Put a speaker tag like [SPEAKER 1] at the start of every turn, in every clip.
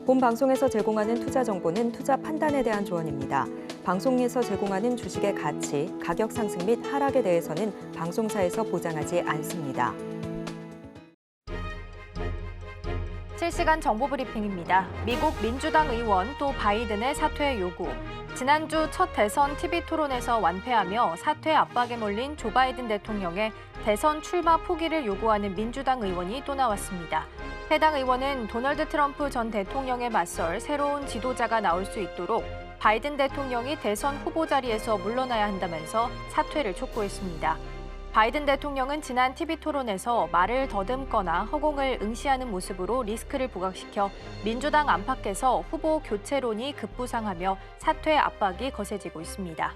[SPEAKER 1] 본 방송에서 제공하는 투자 정보는 투자 판단에 대한 조언입니다. 방송에서 제공하는 주식의 가치, 가격 상승 및 하락에 대해서는 방송사에서 보장하지 않습니다.
[SPEAKER 2] 실시간 정보 브리핑입니다. 미국 민주당 의원 또 바이든의 사퇴 요구. 지난주 첫 대선 TV 토론에서 완패하며 사퇴 압박에 몰린 조 바이든 대통령의 대선 출마 포기를 요구하는 민주당 의원이 또 나왔습니다. 해당 의원은 도널드 트럼프 전 대통령에 맞설 새로운 지도자가 나올 수 있도록 바이든 대통령이 대선 후보 자리에서 물러나야 한다면서 사퇴를 촉구했습니다. 바이든 대통령은 지난 TV 토론에서 말을 더듬거나 허공을 응시하는 모습으로 리스크를 부각시켜 민주당 안팎에서 후보 교체론이 급부상하며 사퇴 압박이 거세지고 있습니다.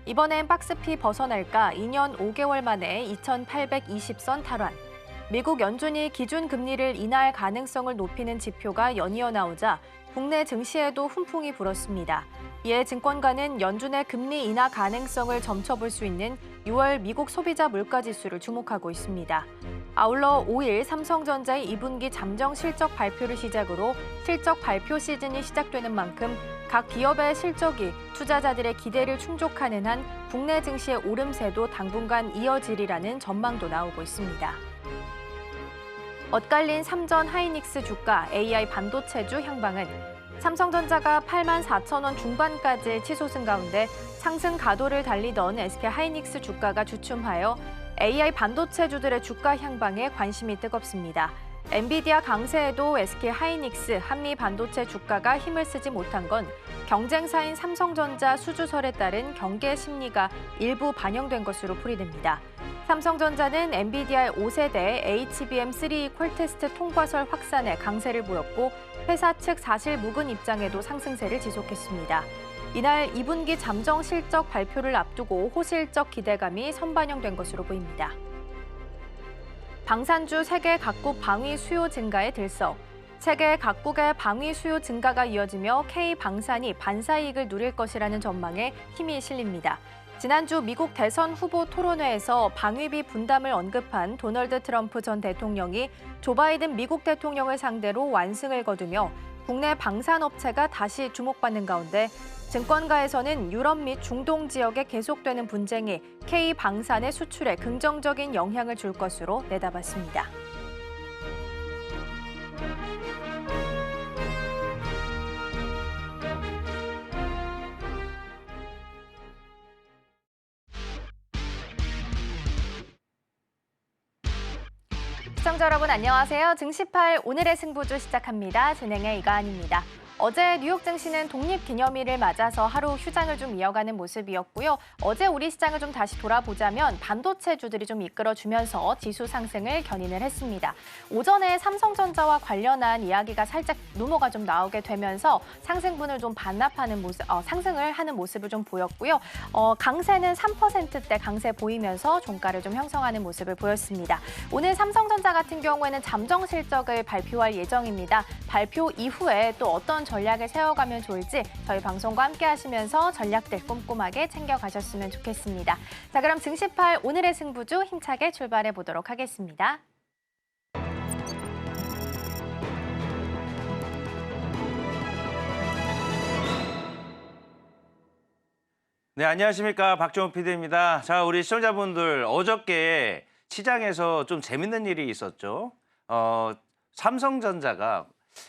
[SPEAKER 2] 이번엔 박스피 벗어날까 2년 5개월 만에 2,820선 탈환. 미국 연준이 기준 금리를 인하할 가능성을 높이는 지표가 연이어 나오자 국내 증시에도 훈풍이 불었습니다. 이에 증권가는 연준의 금리 인하 가능성을 점쳐볼 수 있는 6월 미국 소비자 물가지수를 주목하고 있습니다. 아울러 5일 삼성전자의 2분기 잠정 실적 발표를 시작으로 실적 발표 시즌이 시작되는 만큼 각 기업의 실적이 투자자들의 기대를 충족하는 한 국내 증시의 오름세도 당분간 이어지리라는 전망도 나오고 있습니다. 엇갈린 삼전 하이닉스 주가 AI 반도체주 향방은 삼성전자가 84,000원 중반까지 치솟은 가운데 상승 가도를 달리던 SK 하이닉스 주가가 주춤하여 AI 반도체주들의 주가 향방에 관심이 뜨겁습니다. 엔비디아 강세에도 SK 하이닉스, 한미 반도체 주가가 힘을 쓰지 못한 건 경쟁사인 삼성전자 수주설에 따른 경계 심리가 일부 반영된 것으로 풀이됩니다. 삼성전자는 엔비디아의 5세대 HBM3 퀄테스트 통과설 확산에 강세를 보였고 회사 측 사실 묵은 입장에도 상승세를 지속했습니다. 이날 2분기 잠정 실적 발표를 앞두고 호실적 기대감이 선반영된 것으로 보입니다. 방산주 세계 각국 방위 수요 증가에 들썩. 세계 각국의 방위 수요 증가가 이어지며 K방산이 반사이익을 누릴 것이라는 전망에 힘이 실립니다. 지난주 미국 대선 후보 토론회에서 방위비 분담을 언급한 도널드 트럼프 전 대통령이 조 바이든 미국 대통령을 상대로 완승을 거두며 국내 방산업체가 다시 주목받는 가운데 증권가에서는 유럽 및 중동 지역에 계속되는 분쟁이 K방산의 수출에 긍정적인 영향을 줄 것으로 내다봤습니다. 시청자 여러분 안녕하세요. 증시8 오늘의 승부주 시작합니다. 진행의 이가은입니다. 어제 뉴욕 증시는 독립기념일을 맞아서 하루 휴장을 좀 이어가는 모습이었고요. 어제 우리 시장을 좀 다시 돌아보자면 반도체주들이 좀 이끌어주면서 지수 상승을 견인을 했습니다. 오전에 삼성전자와 관련한 이야기가 살짝 루머가 좀 나오게 되면서 상승분을 좀 반납하는 모습, 상승을 하는 모습을 좀 보였고요. 강세는 3%대 강세 보이면서 종가를 좀 형성하는 모습을 보였습니다. 오늘 삼성전자 같은 경우에는 잠정 실적을 발표할 예정입니다. 발표 이후에 또 어떤 전략을 세워가면 좋을지 저희 방송과 함께 하시면서 전략들 꼼꼼하게 챙겨가셨으면 좋겠습니다. 자, 그럼 증시8 오늘의 승부주 힘차게 출발해 보도록 하겠습니다.
[SPEAKER 3] 네, 안녕하십니까. 박종훈 PD입니다. 자, 우리 시청자분들 어저께 시장에서 좀 재밌는 일이 있었죠. 삼성전자가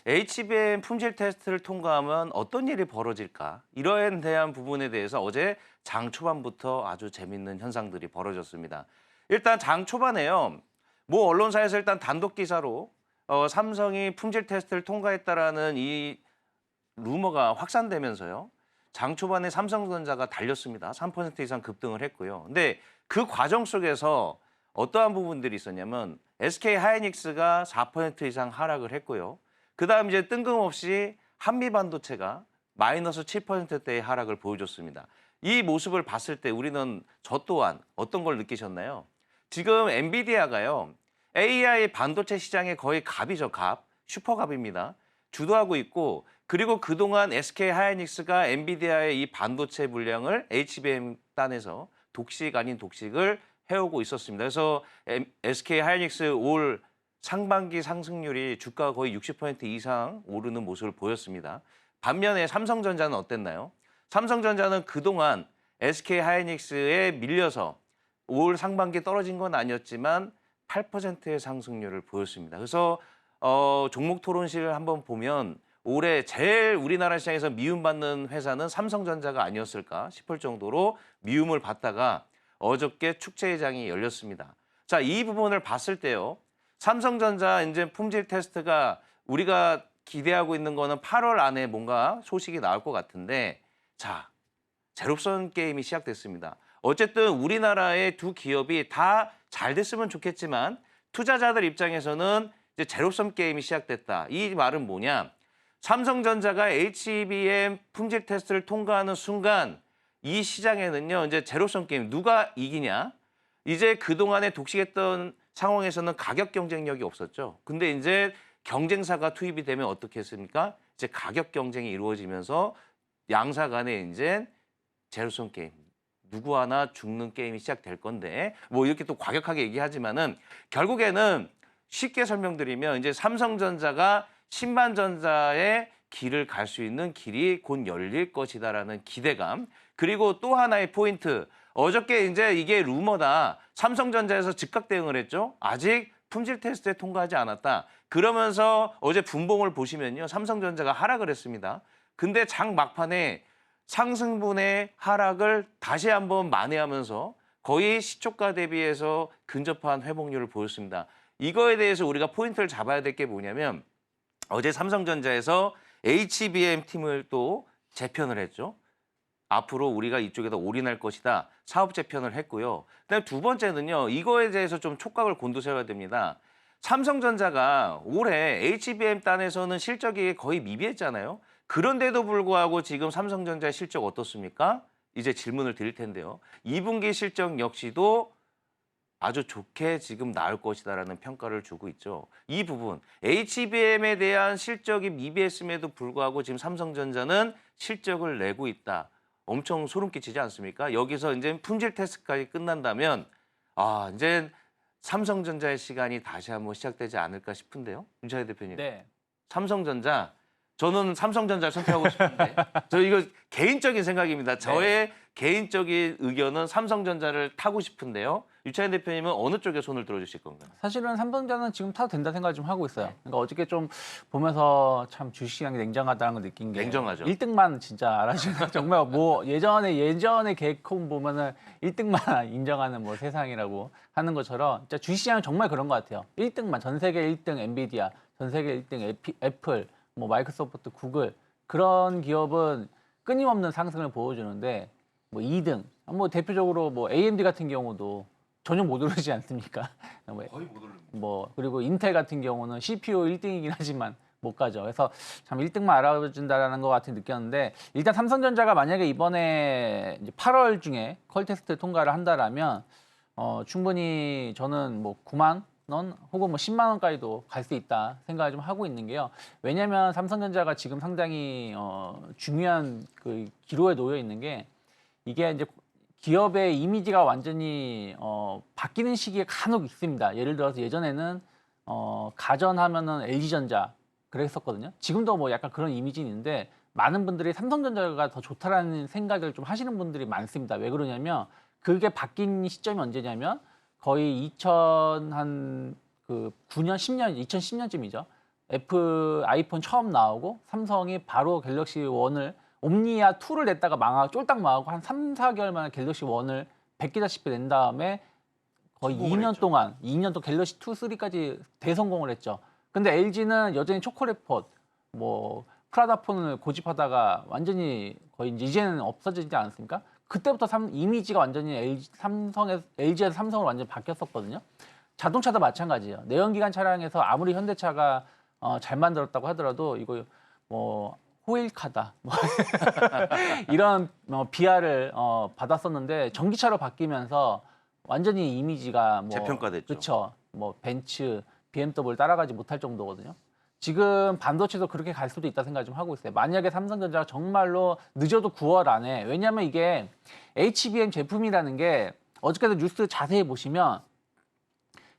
[SPEAKER 3] HBM 품질 테스트를 통과하면 어떤 일이 벌어질까? 이러한 대한 부분에 대해서 어제 장 초반부터 아주 재밌는 현상들이 벌어졌습니다. 일단 장 초반에요. 모 언론사에서 일단 단독 기사로 삼성이 품질 테스트를 통과했다라는 이 루머가 확산되면서요. 장 초반에 삼성전자가 달렸습니다. 3% 이상 급등을 했고요. 근데 그 과정 속에서 어떠한 부분들이 있었냐면 SK 하이닉스가 4% 이상 하락을 했고요. 그다음 이제 뜬금없이 한미 반도체가 마이너스 7%대의 하락을 보여줬습니다. 이 모습을 봤을 때 우리는 저 또한 어떤 걸 느끼셨나요? 지금 엔비디아가요. AI 반도체 시장의 거의 갑이죠, 갑. 슈퍼갑입니다. 주도하고 있고 그리고 그동안 SK 하이닉스가 엔비디아의 이 반도체 물량을 HBM 단에서 독식 아닌 독식을 해오고 있었습니다. 그래서 SK 하이닉스 올 상반기 상승률이 주가가 거의 60% 이상 오르는 모습을 보였습니다. 반면에 삼성전자는 어땠나요? 삼성전자는 그동안 SK하이닉스에 밀려서 올 상반기 떨어진 건 아니었지만 8%의 상승률을 보였습니다. 그래서 종목 토론실을 한번 보면 올해 제일 우리나라 시장에서 미움받는 회사는 삼성전자가 아니었을까 싶을 정도로 미움을 받다가 어저께 축제회장이 열렸습니다. 자, 이 부분을 봤을 때요. 삼성전자 이제 품질 테스트가 우리가 기대하고 있는 거는 8월 안에 뭔가 소식이 나올 것 같은데 자, 제롭선 게임이 시작됐습니다. 어쨌든 우리나라의 두 기업이 다 잘 됐으면 좋겠지만 투자자들 입장에서는 이제 제롭선 게임이 시작됐다. 이 말은 뭐냐? 삼성전자가 HBM 품질 테스트를 통과하는 순간 이 시장에는요, 이제 제로섬 게임 누가 이기냐? 이제 그동안에 독식했던 상황에서는 가격 경쟁력이 없었죠. 근데 이제 경쟁사가 투입이 되면 어떻게 했습니까? 이제 가격 경쟁이 이루어지면서 양사 간에 이제 제로섬 게임. 누구 하나 죽는 게임이 시작될 건데 뭐 이렇게 또 과격하게 얘기하지만은 결국에는 쉽게 설명드리면 이제 삼성전자가 신반전자의 길을 갈 수 있는 길이 곧 열릴 것이다라는 기대감. 그리고 또 하나의 포인트. 어저께 이제 이게 루머다. 삼성전자에서 즉각 대응을 했죠. 아직 품질 테스트에 통과하지 않았다. 그러면서 어제 분봉을 보시면요. 삼성전자가 하락을 했습니다. 근데 장 막판에 상승분의 하락을 다시 한번 만회하면서 거의 시초가 대비해서 근접한 회복률을 보였습니다. 이거에 대해서 우리가 포인트를 잡아야 될 게 뭐냐면 어제 삼성전자에서 HBM 팀을 또 재편을 했죠. 앞으로 우리가 이쪽에서 올인할 것이다. 사업 재편을 했고요. 그다음에 두 번째는요. 이거에 대해서 좀 촉각을 곤두세워야 됩니다. 삼성전자가 올해 HBM 단에서는 실적이 거의 미비했잖아요. 그런데도 불구하고 지금 삼성전자의 실적 어떻습니까? 이제 질문을 드릴 텐데요. 2분기 실적 역시도 아주 좋게 지금 나올 것이다라는 평가를 주고 있죠. 이 부분, HBM에 대한 실적이 미비했음에도 불구하고 지금 삼성전자는 실적을 내고 있다. 엄청 소름 끼치지 않습니까? 여기서 이제 품질 테스트까지 끝난다면 이제 삼성전자의 시간이 다시 한번 시작되지 않을까 싶은데요. 윤찬희 대표님.
[SPEAKER 4] 네.
[SPEAKER 3] 삼성전자. 저는 삼성전자를 선택하고 싶은데 저 이거 개인적인 생각입니다. 저의 개인적인 의견은 삼성전자를 타고 싶은데요. 유찬희 대표님은 어느 쪽에 손을 들어주실 건가요?
[SPEAKER 4] 사실은 삼성전자는 지금 타도 된다 생각을 좀 하고 있어요. 그러니까 어저께 좀 보면서 참 주식시장이 냉정하다는 걸 느낀 게
[SPEAKER 3] 냉정하죠.
[SPEAKER 4] 1등만 진짜 알아주는 정말 뭐 예전에 개콘 보면은 1등만 인정하는 뭐 세상이라고 하는 것처럼 진짜 주식시장은 정말 그런 것 같아요. 1등만 전 세계 1등 엔비디아, 전 세계 1등 애플, 뭐 마이크로소프트, 구글 그런 기업은 끊임없는 상승을 보여주는데 뭐 2등, 뭐 대표적으로 뭐 AMD 같은 경우도 전혀 못 오르지 않습니까?
[SPEAKER 3] 거의 못 오릅니다.
[SPEAKER 4] 뭐 그리고 인텔 같은 경우는 CPU 1등이긴 하지만 못 가죠. 그래서 참 1등만 알아준다라는 것 같은 느꼈는데 일단 삼성전자가 만약에 이번에 이제 8월 중에 퀄 테스트 통과를 한다라면 충분히 저는 뭐 9만 원 혹은 뭐 10만 원까지도 갈 수 있다 생각을 좀 하고 있는 게요. 왜냐하면 삼성전자가 지금 상당히 중요한 그 기로에 놓여 있는 게 이게 이제 기업의 이미지가 완전히 바뀌는 시기에 간혹 있습니다. 예를 들어서 예전에는 가전하면은 LG전자 그랬었거든요. 지금도 뭐 약간 그런 이미지는 있는데 많은 분들이 삼성전자가 더 좋다라는 생각을 좀 하시는 분들이 많습니다. 왜 그러냐면 그게 바뀐 시점이 언제냐면 거의 2009년, 10년, 2010년쯤이죠. 아이폰 처음 나오고 삼성이 바로 갤럭시 1을 옴니아 2를 냈다가 쫄딱 망하고 한 3, 4개월 만에 갤럭시 1을 베끼다시피 낸 다음에 거의 2년 동안 갤럭시 2, 3까지 대성공을 했죠. 근데 LG는 여전히 초콜릿폿, 뭐 프라다폰을 고집하다가 완전히 거의 이제는 없어지지 않았습니까? 그때부터 이미지가 완전히 LG에서 삼성으로 완전히 바뀌었었거든요. 자동차도 마찬가지예요. 내연기관 차량에서 아무리 현대차가 잘 만들었다고 하더라도 이거 뭐 호일카다 뭐 이런 비하를 받았었는데 전기차로 바뀌면서 완전히 이미지가 뭐
[SPEAKER 3] 재평가됐죠.
[SPEAKER 4] 그렇죠. 뭐 벤츠, BMW 따라가지 못할 정도거든요. 지금 반도체도 그렇게 갈 수도 있다 생각을 좀 하고 있어요. 만약에 삼성전자가 정말로 늦어도 9월 안에 왜냐하면 이게 HBM 제품이라는 게 어저께도 뉴스 자세히 보시면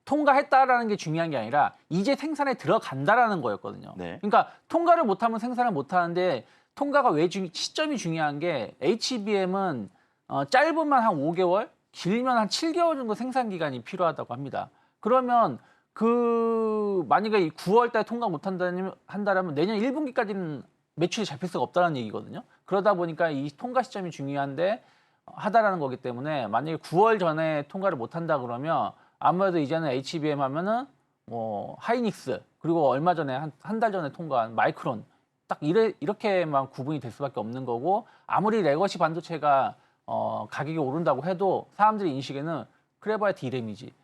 [SPEAKER 4] 통과했다라는 게 중요한 게 아니라 이제 생산에 들어간다라는 거였거든요.
[SPEAKER 3] 네.
[SPEAKER 4] 그러니까 통과를 못하면 생산을 못하는데 통과가 왜 시점이 중요한 게 HBM은 짧으면 한 5개월, 길면 한 7개월 정도 생산 기간이 필요하다고 합니다. 그러면 만약에 9월 달에 통과 못 한다면 내년 1분기까지는 매출이 잡힐 수가 없다는 얘기거든요. 그러다 보니까 이 통과 시점이 중요한데 하다라는 거기 때문에 만약에 9월 전에 통과를 못 한다 그러면 아무래도 이제는 HBM 하면은 뭐 하이닉스 그리고 얼마 전에 한 달 전에 통과한 마이크론 딱 이렇게만 구분이 될 수밖에 없는 거고 아무리 레거시 반도체가 가격이 오른다고 해도 사람들의 인식에는 그래봐야 D램이지.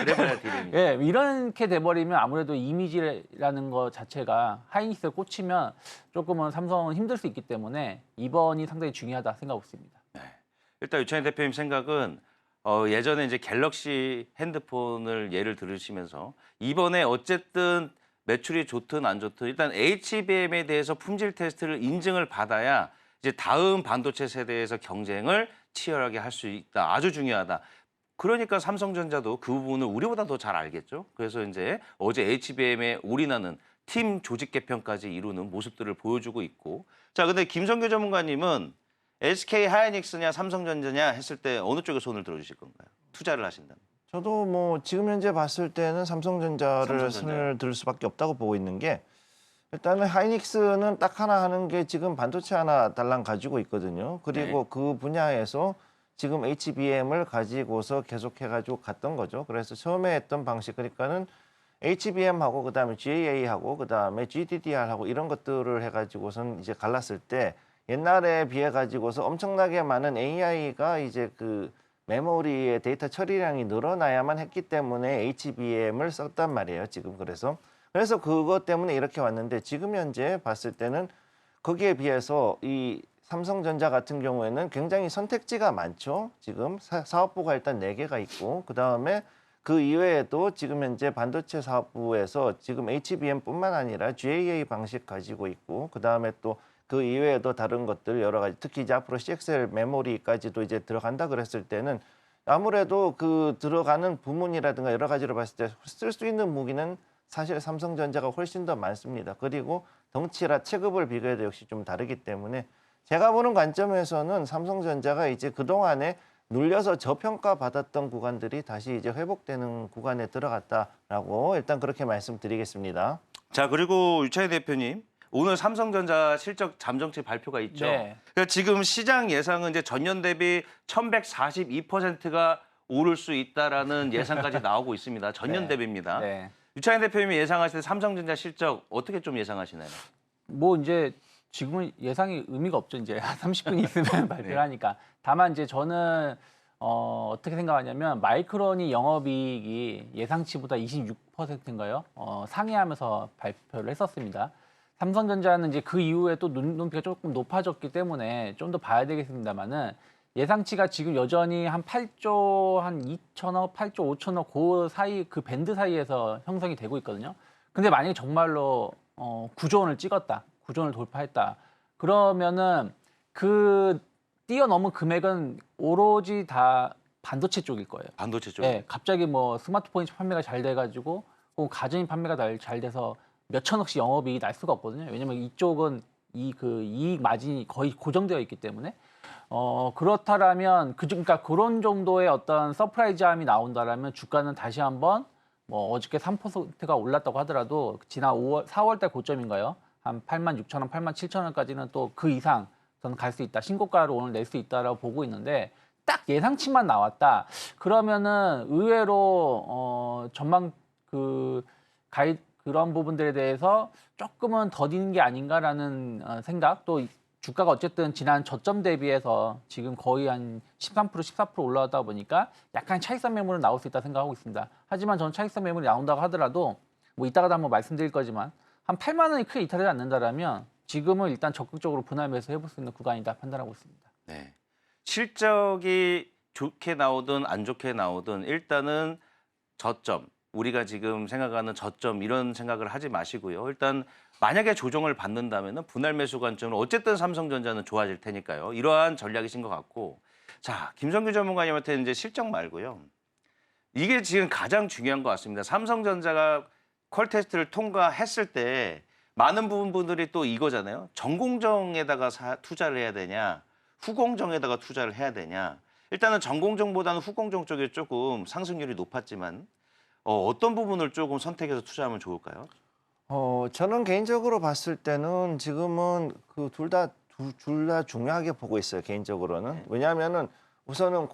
[SPEAKER 3] 그래봐야 디램이.
[SPEAKER 4] 예, 이렇게 돼버리면 아무래도 이미지라는 것 자체가 하이닉스에 꽂히면 조금은 삼성은 힘들 수 있기 때문에 이번이 상당히 중요하다 생각하고 있습니다.
[SPEAKER 3] 일단 유찬희 대표님 생각은 예전에 이제 갤럭시 핸드폰을 예를 들으시면서 이번에 어쨌든 매출이 좋든 안 좋든 일단 HBM에 대해서 품질 테스트를 인증을 받아야 이제 다음 반도체 세대에서 경쟁을 치열하게 할 수 있다. 아주 중요하다. 그러니까 삼성전자도 그 부분을 우리보다 더 잘 알겠죠. 그래서 이제 어제 HBM에 올인하는 팀 조직 개편까지 이루는 모습들을 보여주고 있고. 자, 근데 김성규 전문가님은 SK 하이닉스냐 삼성전자냐 했을 때 어느 쪽에 손을 들어주실 건가요? 투자를 하신다면.
[SPEAKER 5] 저도 뭐 지금 현재 봤을 때는 삼성전자를 손을 들 수밖에 없다고 보고 있는 게 일단은 하이닉스는 딱 하나 하는 게 지금 반도체 하나 달랑 가지고 있거든요. 그리고
[SPEAKER 3] 네.
[SPEAKER 5] 그 분야에서 지금 HBM을 가지고서 계속해가지고 갔던 거죠. 그래서 처음에 했던 방식 그러니까는 HBM하고 그다음에 GAA하고 그다음에 GDDR하고 이런 것들을 해가지고선 이제 갈랐을 때 옛날에 비해 가지고서 엄청나게 많은 AI가 이제 그 메모리의 데이터 처리량이 늘어나야만 했기 때문에 HBM을 썼단 말이에요. 지금 그래서 그것 때문에 이렇게 왔는데 지금 현재 봤을 때는 거기에 비해서 이 삼성전자 같은 경우에는 굉장히 선택지가 많죠. 지금 사업부가 일단 4개가 있고 그다음에 그 이외에도 지금 현재 반도체 사업부에서 지금 HBM뿐만 아니라 GAA 방식 가지고 있고 그다음에 또 그 이외에도 다른 것들 여러 가지 특히 이제 앞으로 CXL 메모리까지도 이제 들어간다 그랬을 때는 아무래도 그 들어가는 부문이라든가 여러 가지로 봤을 때 쓸 수 있는 무기는 사실 삼성전자가 훨씬 더 많습니다. 그리고 덩치라 체급을 비교해도 역시 좀 다르기 때문에 제가 보는 관점에서는 삼성전자가 이제 그동안에 눌려서 저평가 받았던 구간들이 다시 이제 회복되는 구간에 들어갔다라고 일단 그렇게 말씀드리겠습니다.
[SPEAKER 3] 자, 그리고 유찬희 대표님. 오늘 삼성전자 실적 잠정치 발표가 있죠.
[SPEAKER 4] 네.
[SPEAKER 3] 그러니까 지금 시장 예상은 이제 전년 대비 1142%가 오를 수 있다라는 예상까지 나오고 있습니다. 전년
[SPEAKER 4] 네.
[SPEAKER 3] 대비입니다.
[SPEAKER 4] 네.
[SPEAKER 3] 유찬희 대표님이 예상하실 때 삼성전자 실적 어떻게 좀 예상하시나요?
[SPEAKER 4] 뭐 이제 지금은 예상이 의미가 없죠. 이제 30분 있으면 발표를 하니까. 다만 이제 저는 어떻게 생각하냐면 마이크론이 영업이익이 예상치보다 26%인가요? 상회하면서 발표를 했었습니다. 삼성전자는 이제 그 이후에 또 눈높이가 조금 높아졌기 때문에 좀 더 봐야 되겠습니다만은 예상치가 지금 여전히 한 8조 한 2천억, 8조 5천억 그 사이 그 밴드 사이에서 형성이 되고 있거든요. 근데 만약에 정말로 9조 원을 찍었다, 9조 원을 돌파했다. 그러면은 그 뛰어넘은 금액은 오로지 다 반도체 쪽일 거예요.
[SPEAKER 3] 반도체 쪽.
[SPEAKER 4] 네, 갑자기 뭐 스마트폰이 판매가 잘 돼가지고 혹은 가전이 판매가 잘 돼서 몇 천억씩 영업이익이 날 수가 없거든요. 왜냐면 이쪽은 이익 마진이 거의 고정되어 있기 때문에 그렇다라면 그러니까 그런 정도의 어떤 서프라이즈함이 나온다라면 주가는 다시 한번 뭐 어저께 3%가 올랐다고 하더라도 지난 4월달 고점인가요? 한 86,000원, 87,000원까지는 또 그 이상 저는 갈 수 있다. 신고가를 오늘 낼 수 있다라고 보고 있는데 딱 예상치만 나왔다. 그러면은 의외로 전망 그런 부분들에 대해서 조금은 더디는 게 아닌가라는 생각. 또 주가가 어쨌든 지난 저점 대비해서 지금 거의 한 13%, 14% 올라가다 보니까 약간 차익선 매물은 나올 수 있다 생각하고 있습니다. 하지만 저는 차익선 매물이 나온다고 하더라도 뭐 이따가도 한번 말씀드릴 거지만 한 8만 원이 크게 이탈하지 않는다라면 지금은 일단 적극적으로 분할 매수 해볼 수 있는 구간이다 판단하고 있습니다.
[SPEAKER 3] 네. 실적이 좋게 나오든 안 좋게 나오든 일단은 저점, 우리가 지금 생각하는 저점 이런 생각을 하지 마시고요. 일단 만약에 조정을 받는다면 분할 매수 관점으로 어쨌든 삼성전자는 좋아질 테니까요. 이러한 전략이신 것 같고. 자, 김성규 전문가님한테 이제 실적 말고요. 이게 지금 가장 중요한 것 같습니다. 삼성전자가 퀄 테스트를 통과했을 때 많은 부분들이 또 이거잖아요. 전공정에다가 투자를 해야 되냐, 후공정에다가 투자를 해야 되냐. 일단은 전공정보다는 후공정 쪽에 조금 상승률이 높았지만 어떤 부분을 조금 선택해서 투자하면 좋을까요?
[SPEAKER 5] 저는 개인적으로 봤을 때는 지금은 그 둘 다 중요하게 보고 있어요. 개인적으로는. 왜냐하면은 우선은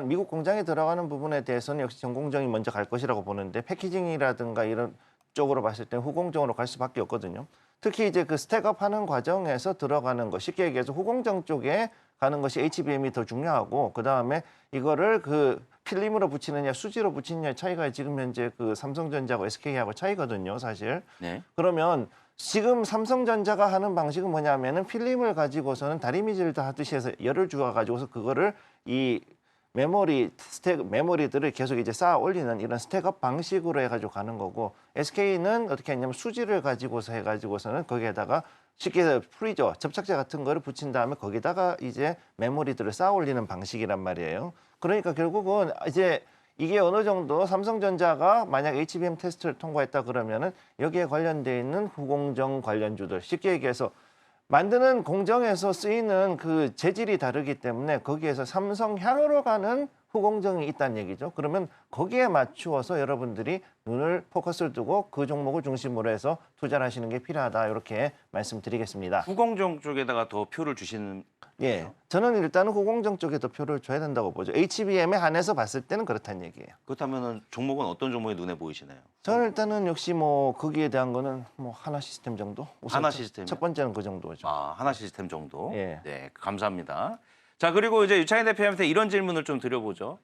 [SPEAKER 5] 미국 공장에 들어가는 부분에 대해서는 역시 전공정이 먼저 갈 것이라고 보는데 패키징이라든가 이런 쪽으로 봤을 때 후공정으로 갈 수밖에 없거든요. 특히 이제 그 스택업하는 과정에서 들어가는 것, 쉽게 얘기해서 후공정 쪽에 가는 것이 HBM이 더 중요하고 그 다음에 이거를 그 필름으로 붙이느냐 수지로 붙이느냐의 차이가 지금 현재 그 삼성전자하고 SK하고 차이거든요, 사실.
[SPEAKER 3] 네.
[SPEAKER 5] 그러면 지금 삼성전자가 하는 방식은 뭐냐면은 필름을 가지고서는 다리미질을 다 하듯이 해서 열을 주어 가지고서 그거를 이 메모리들을 계속 이제 쌓아 올리는 이런 스택업 방식으로 해가지고 가는 거고 SK는 어떻게 했냐면 수지를 가지고서 해가지고서는 거기에다가 쉽게 해서 프리저, 접착제 같은 거를 붙인 다음에 거기다가 이제 메모리들을 쌓아 올리는 방식이란 말이에요. 그러니까 결국은 이제 이게 어느 정도 삼성전자가 만약 HBM 테스트를 통과했다 그러면은 여기에 관련돼 있는 후공정 관련주들 쉽게 얘기해서 만드는 공정에서 쓰이는 그 재질이 다르기 때문에 거기에서 삼성향으로 가는 후공정이 있다는 얘기죠. 그러면 거기에 맞추어서 여러분들이 눈을 포커스를 두고 그 종목을 중심으로 해서 투자를 하시는 게 필요하다. 이렇게 말씀드리겠습니다.
[SPEAKER 3] 후공정 쪽에다가 더 표를 주시는
[SPEAKER 5] 예, 저는 일단은 후공정 쪽에 더 표를 줘야 된다고 보죠. HBM에 한해서 봤을 때는 그렇다는 얘기예요.
[SPEAKER 3] 그렇다면은 종목은 어떤 종목이 눈에 보이시나요?
[SPEAKER 5] 저는 일단은 역시 뭐 거기에 대한 거는 뭐 하나 시스템 정도. 우선
[SPEAKER 3] 하나 시스템이요?
[SPEAKER 5] 첫 번째는 그 정도죠.
[SPEAKER 3] 하나 시스템 정도.
[SPEAKER 5] 예.
[SPEAKER 3] 네, 감사합니다. 자, 그리고 이제 유창희 대표님한테 이런 질문을 좀 드려보죠.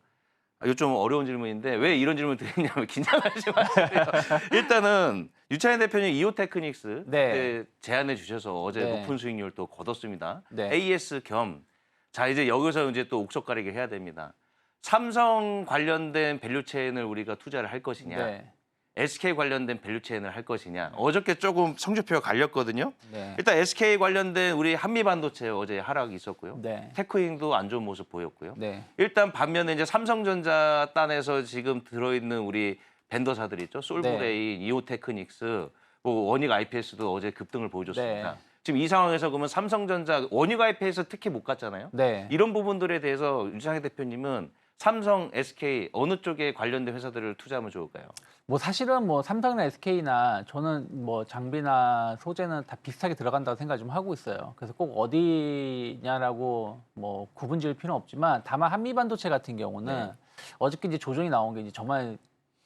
[SPEAKER 3] 이거 좀 어려운 질문인데 왜 이런 질문을 드리냐면 긴장하지 마세요. 일단은 유창희 대표님 이오테크닉스
[SPEAKER 4] 네.
[SPEAKER 3] 제안해 주셔서 어제
[SPEAKER 4] 네.
[SPEAKER 3] 높은 수익률 또 거뒀습니다.
[SPEAKER 4] 네.
[SPEAKER 3] AS 겸 자 이제 여기서 이제 또 옥석 가리기 해야 됩니다. 삼성 관련된 밸류체인을 우리가 투자를 할 것이냐,
[SPEAKER 4] 네.
[SPEAKER 3] SK 관련된 밸류체인을 할 것이냐. 어저께 조금 성적표가 갈렸거든요.
[SPEAKER 4] 네.
[SPEAKER 3] 일단 SK 관련된 우리 한미반도체 어제 하락이 있었고요.
[SPEAKER 4] 네.
[SPEAKER 3] 테크윙도 안 좋은 모습 보였고요.
[SPEAKER 4] 네.
[SPEAKER 3] 일단 반면에 이제 삼성전자 딴에서 지금 들어있는 우리 벤더사들 있죠. 솔브레인, 이오테크닉스, 뭐 원익 IPS도 어제 급등을 보여줬습니다.
[SPEAKER 4] 네.
[SPEAKER 3] 지금 이 상황에서 그러면 삼성전자 원익 IPS 특히 못 갔잖아요.
[SPEAKER 4] 네.
[SPEAKER 3] 이런 부분들에 대해서 유창희 대표님은 삼성, SK 어느 쪽에 관련된 회사들을 투자하면 좋을까요?
[SPEAKER 4] 뭐 사실은 뭐 삼성이나 SK나 저는 뭐 장비나 소재는 다 비슷하게 들어간다고 생각 좀 하고 있어요. 그래서 꼭 어디냐라고 뭐 구분 지을 필요는 없지만 다만 한미반도체 같은 경우는
[SPEAKER 3] 네.
[SPEAKER 4] 어저께 이제 조정이 나온 게 이제 정말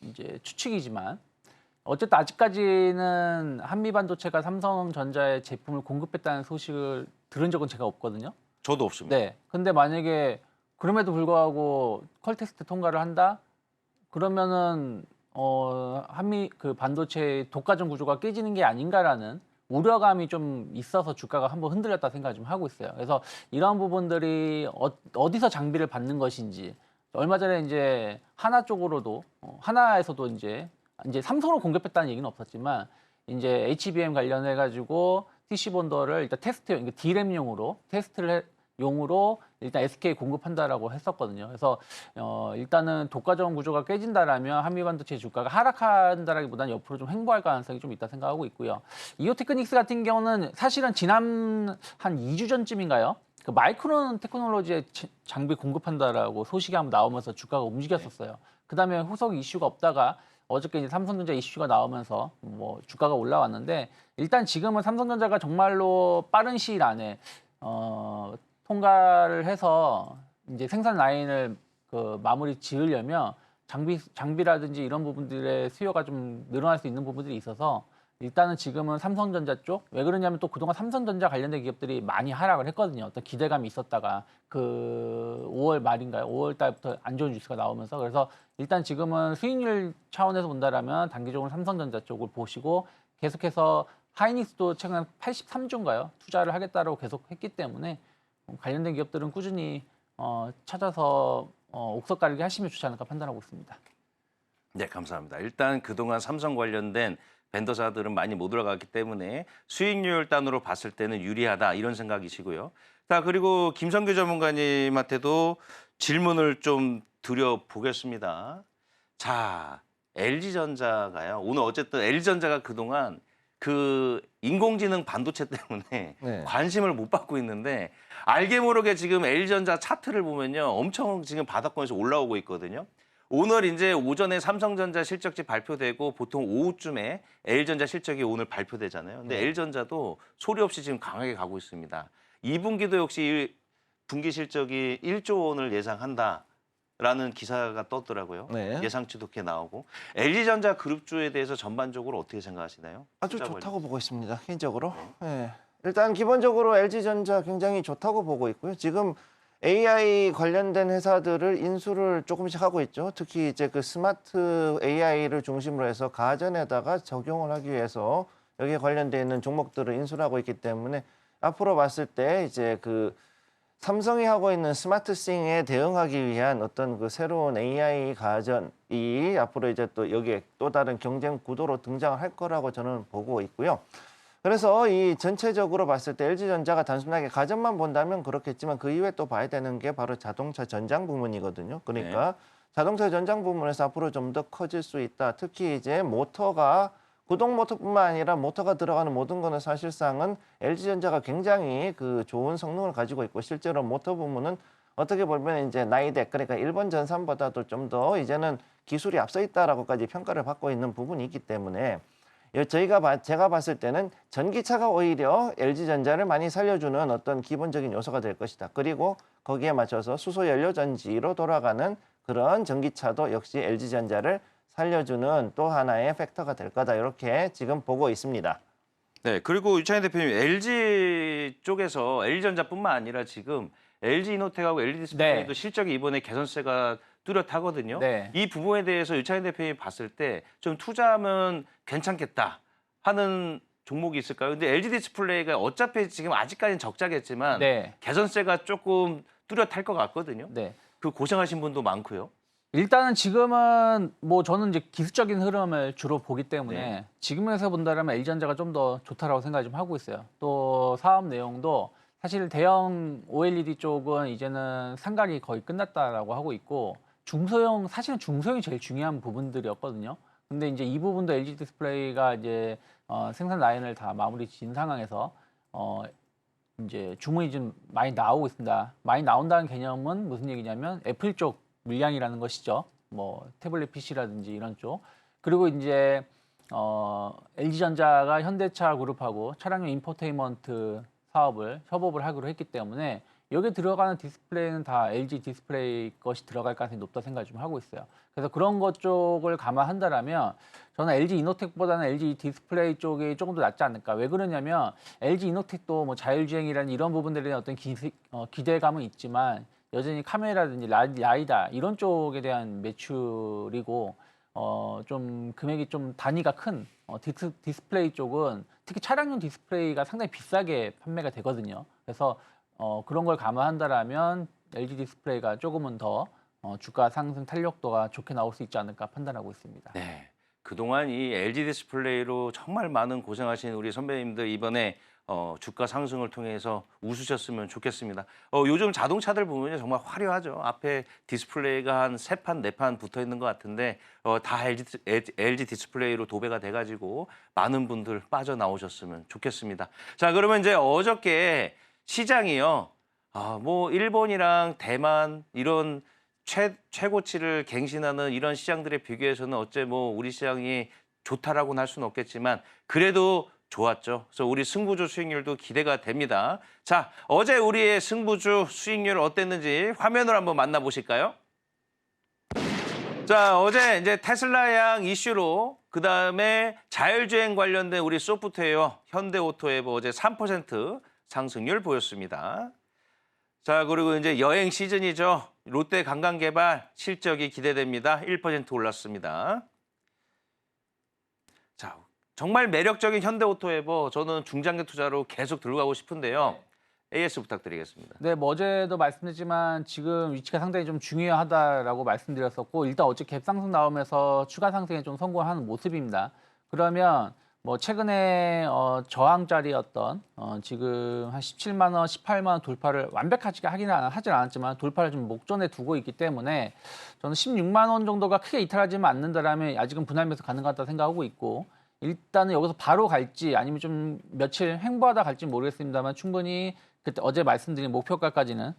[SPEAKER 4] 이제 추측이지만 어쨌든 아직까지는 한미반도체가 삼성전자의 제품을 공급했다는 소식을 들은 적은 제가 없거든요.
[SPEAKER 3] 저도 없습니다.
[SPEAKER 4] 네. 근데 만약에 그럼에도 불구하고 퀄 테스트 통과를 한다? 그러면은 한미 그 반도체 독과점 구조가 깨지는 게 아닌가라는 우려감이 좀 있어서 주가가 한번 흔들렸다 생각을 좀 하고 있어요. 그래서 이러한 부분들이 어디서 장비를 받는 것인지 얼마 전에 이제 하나 쪽으로도 하나에서도 이제 삼성으로 공급했다는 얘기는 없었지만 이제 HBM 관련해 가지고 TC 본더를 일단 테스트 D램용으로 용으로 일단 SK 공급한다라고 했었거든요. 그래서 일단은 독과점 구조가 깨진다라면 한미반도체 주가가 하락한다라기보다는 옆으로 좀 횡보할 가능성이 좀 있다 생각하고 있고요. 이오테크닉스 같은 경우는 사실은 지난 한 2주 전쯤인가요? 그 마이크론 테크놀로지에 장비 공급한다라고 소식이 한번 나오면서 주가가 움직였었어요. 그다음에 후속 이슈가 없다가 어저께 이제 삼성전자 이슈가 나오면서 뭐 주가가 올라왔는데 일단 지금은 삼성전자가 정말로 빠른 시일 안에 통과를 해서 이제 생산 라인을 그 마무리 지으려면 장비라든지 이런 부분들의 수요가 좀 늘어날 수 있는 부분들이 있어서 일단은 지금은 삼성전자 쪽 왜 그러냐면 또 그동안 삼성전자 관련된 기업들이 많이 하락을 했거든요. 어떤 기대감이 있었다가 그 5월 말인가요? 5월 달부터 안 좋은 뉴스가 나오면서 그래서 일단 지금은 수익률 차원에서 본다라면 단기적으로 삼성전자 쪽을 보시고 계속해서 하이닉스도 최근 83주인가요? 투자를 하겠다라고 계속 했기 때문에 관련된 기업들은 꾸준히 찾아서 옥석 가리기 하시면 좋지 않을까 판단하고 있습니다.
[SPEAKER 3] 네, 감사합니다. 일단 그동안 삼성 관련된 벤더사들은 많이 못 올라갔기 때문에 수익률 단으로 봤을 때는 유리하다 이런 생각이시고요. 자, 그리고 김성규 전문가님한테도 질문을 좀 드려보겠습니다. 자, LG전자가요. 오늘 어쨌든 LG전자가 그동안 그 인공지능 반도체 때문에
[SPEAKER 5] 네.
[SPEAKER 3] 관심을 못 받고 있는데 알게 모르게 지금 LG전자 차트를 보면요. 엄청 지금 바닥권에서 올라오고 있거든요. 오늘 이제 오전에 삼성전자 실적지 발표되고 보통 오후쯤에 LG전자 실적이 오늘 발표되잖아요. 근데
[SPEAKER 5] 네.
[SPEAKER 3] LG전자도 소리 없이 지금 강하게 가고 있습니다. 2분기도 역시 분기 실적이 1조 원을 예상한다라는 기사가 떴더라고요.
[SPEAKER 5] 네.
[SPEAKER 3] 예상치도 그렇게 나오고. LG전자 그룹주에 대해서 전반적으로 어떻게 생각하시나요?
[SPEAKER 5] 아주
[SPEAKER 3] 투자
[SPEAKER 5] 좋다고 보고 있습니다. 개인적으로. 네. 일단 기본적으로 LG전자 굉장히 좋다고 보고 있고요. 지금 AI 관련된 회사들을 인수를 조금씩 하고 있죠. 특히 이제 그 스마트 AI를 중심으로 해서 가전에다가 적용을 하기 위해서 여기에 관련되어 있는 종목들을 인수를 하고 있기 때문에 앞으로 봤을 때 이제 그 삼성이 하고 있는 스마트싱에 대응하기 위한 어떤 그 새로운 AI 가전이 앞으로 이제 또 여기에 또 다른 경쟁 구도로 등장을 할 거라고 저는 보고 있고요. 그래서 이 전체적으로 봤을 때 LG전자가 단순하게 가전만 본다면 그렇겠지만 그 이후에 또 봐야 되는 게 바로 자동차 전장 부문이거든요. 그러니까 자동차 전장 부문에서 앞으로 좀 더 커질 수 있다. 특히 이제 모터가 구동 모터뿐만 아니라 모터가 들어가는 모든 거는 사실상은 LG전자가 굉장히 그 좋은 성능을 가지고 있고 실제로 모터 부문은 어떻게 보면 이제 나이덱 그러니까 일본 전산보다도 좀 더 이제는 기술이 앞서 있다라고까지 평가를 받고 있는 부분이 있기 때문에 제가 봤을 때는 전기차가 오히려 LG전자를 많이 살려주는 어떤 기본적인 요소가 될 것이다. 그리고 거기에 맞춰서 수소 연료 전지로 돌아가는 그런 전기차도 역시 LG전자를 살려주는 또 하나의 팩터가 될 거다. 이렇게 지금 보고 있습니다.
[SPEAKER 3] 네, 그리고 유창희 대표님 LG 쪽에서 LG전자뿐만 아니라 지금 LG이노텍하고 LG디스플레이도
[SPEAKER 4] 네.
[SPEAKER 3] 실적이 이번에 개선세가 뚜렷하거든요.
[SPEAKER 4] 네.
[SPEAKER 3] 이 부분에 대해서 유창희 대표님이 봤을 때 좀 투자하면 괜찮겠다 하는 종목이 있을까요? 근데 LG디스플레이가 어차피 지금 아직까지는 적자겠지만
[SPEAKER 4] 네.
[SPEAKER 3] 개선세가 조금 뚜렷할 것 같거든요.
[SPEAKER 4] 네.
[SPEAKER 3] 그 고생하신 분도 많고요.
[SPEAKER 4] 일단은 지금은 뭐 저는 이제 기술적인 흐름을 주로 보기 때문에
[SPEAKER 3] 네.
[SPEAKER 4] 지금에서 본다면 LG전자가 좀 더 좋다라고 생각을 좀 하고 있어요. 또 사업 내용도 사실 대형 OLED 쪽은 이제는 상각이 거의 끝났다라고 하고 있고 중소형 사실은 중소형이 제일 중요한 부분들이었거든요. 근데 이제 이 부분도 LG 디스플레이가 이제 생산 라인을 다 마무리 지은 상황에서 이제 주문이 좀 많이 나오고 있습니다. 많이 나온다는 개념은 무슨 얘기냐면 애플 쪽 물량이라는 것이죠. 뭐 태블릿 PC라든지 이런 쪽. 그리고 이제 LG전자가 현대차 그룹하고 차량용 인포테인먼트 사업을 협업을 하기로 했기 때문에 여기에 들어가는 디스플레이는 다 LG 디스플레이 것이 들어갈 가능성이 높다 생각을 좀 하고 있어요. 그래서 그런 것 쪽을 감안한다라면 저는 LG 이노텍보다는 LG 디스플레이 쪽이 조금 더 낫지 않을까. 왜 그러냐면 LG 이노텍도 뭐 자율주행이라는 이런 부분들에 대한 어떤 기대감은 있지만 여전히 카메라든지 라이다 이런 쪽에 대한 매출이고 좀 금액이 좀 단위가 큰 디스플레이 쪽은 특히 차량용 디스플레이가 상당히 비싸게 판매가 되거든요. 그래서 그런 걸 감안한다라면 LG 디스플레이가 조금은 더 주가 상승 탄력도가 좋게 나올 수 있지 않을까 판단하고 있습니다.
[SPEAKER 3] 네. 그동안 이 LG 디스플레이로 정말 많은 고생하신 우리 선배님들 이번에 주가 상승을 통해서 웃으셨으면 좋겠습니다. 요즘 자동차들 보면 정말 화려하죠. 앞에 디스플레이가 한 3판, 4판 붙어 있는 것 같은데 다 LG 디스플레이로 도배가 돼가지고 많은 분들 빠져나오셨으면 좋겠습니다. 자, 그러면 이제 어저께 시장이요. 뭐 일본이랑 대만 이런 최고치를 갱신하는 이런 시장들에 비교해서는 어째 뭐 우리 시장이 좋다라고는 할 수는 없겠지만 그래도 좋았죠. 그래서 우리 승부주 수익률도 기대가 됩니다. 자, 어제 우리의 승부주 수익률 어땠는지 화면으로 한번 만나보실까요? 자, 어제 이제 테슬라양 이슈로 그다음에 자율주행 관련된 우리 소프트웨어 현대오토에버 어제 3% 상승률 보였습니다. 자, 그리고 이제 여행 시즌이죠. 롯데 관광개발 실적이 기대됩니다. 1% 올랐습니다. 자, 정말 매력적인 현대오토에버 저는 중장기 투자로 계속 들고 가고 싶은데요. AS 부탁드리겠습니다.
[SPEAKER 4] 네, 뭐 어제도 말씀드렸지만 지금 위치가 상당히 좀 중요하다라고 말씀드렸었고 일단 어제 갭상승 나오면서 추가 상승에 좀 성공하는 모습입니다. 그러면 뭐 최근에 저항자리였던 지금 한 17만 원, 18만 원 돌파를 완벽하게 하진 않았지만 돌파를 좀 목전에 두고 있기 때문에 저는 16만 원 정도가 크게 이탈하지만 않는다라면 아직은 분할 매수 가능하다 생각하고 있고 일단은 여기서 바로 갈지 아니면 좀 며칠 횡보하다 갈지 모르겠습니다만 충분히 그때 어제 말씀드린 목표가까지는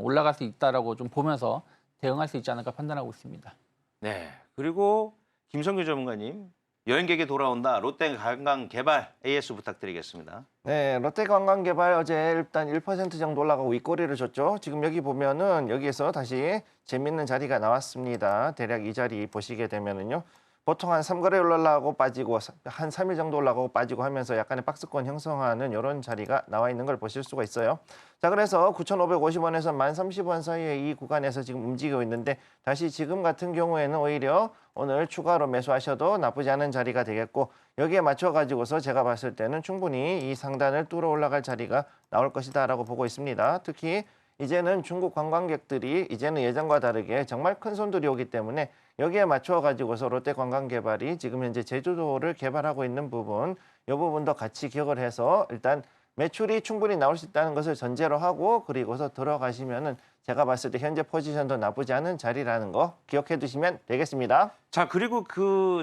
[SPEAKER 4] 올라갈 수 있다라고 좀 보면서 대응할 수 있지 않을까 판단하고 있습니다.
[SPEAKER 3] 네. 그리고 김성규 전문가님, 여행객이 돌아온다. 롯데관광개발 AS 부탁드리겠습니다.
[SPEAKER 5] 네, 롯데관광개발 어제 일단 1% 정도 올라가고 윗꼬리를 줬죠. 지금 여기 보면은 여기에서 다시 재밌는 자리가 나왔습니다. 대략 이 자리 보시게 되면은요. 보통 한 3거래일 올라가고 빠지고 한 3일 정도 올라가고 빠지고 하면서 약간의 박스권 형성하는 이런 자리가 나와 있는 걸 보실 수가 있어요. 자, 그래서 9,550원에서 1,030원 사이의 이 구간에서 지금 움직이고 있는데 다시 지금 같은 경우에는 오히려 오늘 추가로 매수하셔도 나쁘지 않은 자리가 되겠고 여기에 맞춰가지고서 제가 봤을 때는 충분히 이 상단을 뚫어 올라갈 자리가 나올 것이다라고 보고 있습니다. 특히 이제는 중국 관광객들이 이제는 예전과 다르게 정말 큰 손들이 오기 때문에 여기에 맞춰 가지고서 롯데관광개발이 지금 현재 제주도를 개발하고 있는 부분, 이 부분도 같이 기억을 해서 일단 매출이 충분히 나올 수 있다는 것을 전제로 하고 그리고서 들어가시면은 제가 봤을 때 현재 포지션도 나쁘지 않은 자리라는 거 기억해 두시면 되겠습니다.
[SPEAKER 3] 자, 그리고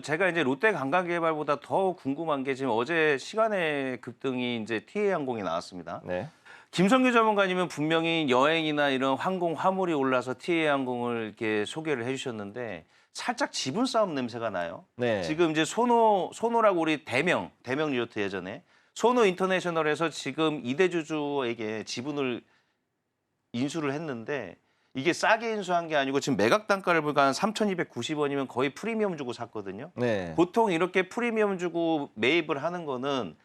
[SPEAKER 3] 제가 이제 롯데관광개발보다 더 궁금한 게 지금 어제 시간의 급등이 이제 TA항공이 나왔습니다.
[SPEAKER 5] 네.
[SPEAKER 3] 김성규 전문가님은 분명히 여행이나 이런 항공 화물이 올라서 TA항공을 이렇게 소개를 해주셨는데 살짝 지분 싸움 냄새가 나요.
[SPEAKER 5] 네.
[SPEAKER 3] 지금 이제 소노라고 우리 대명 리조트 예전에 소노 인터내셔널에서 지금 이대주주에게 지분을 인수를 했는데 이게 싸게 인수한 게 아니고 지금 매각 단가를 보니까 한 3,290원이면 거의 프리미엄 주고 샀거든요.
[SPEAKER 5] 네.
[SPEAKER 3] 보통 이렇게 프리미엄 주고 매입을 하는 거는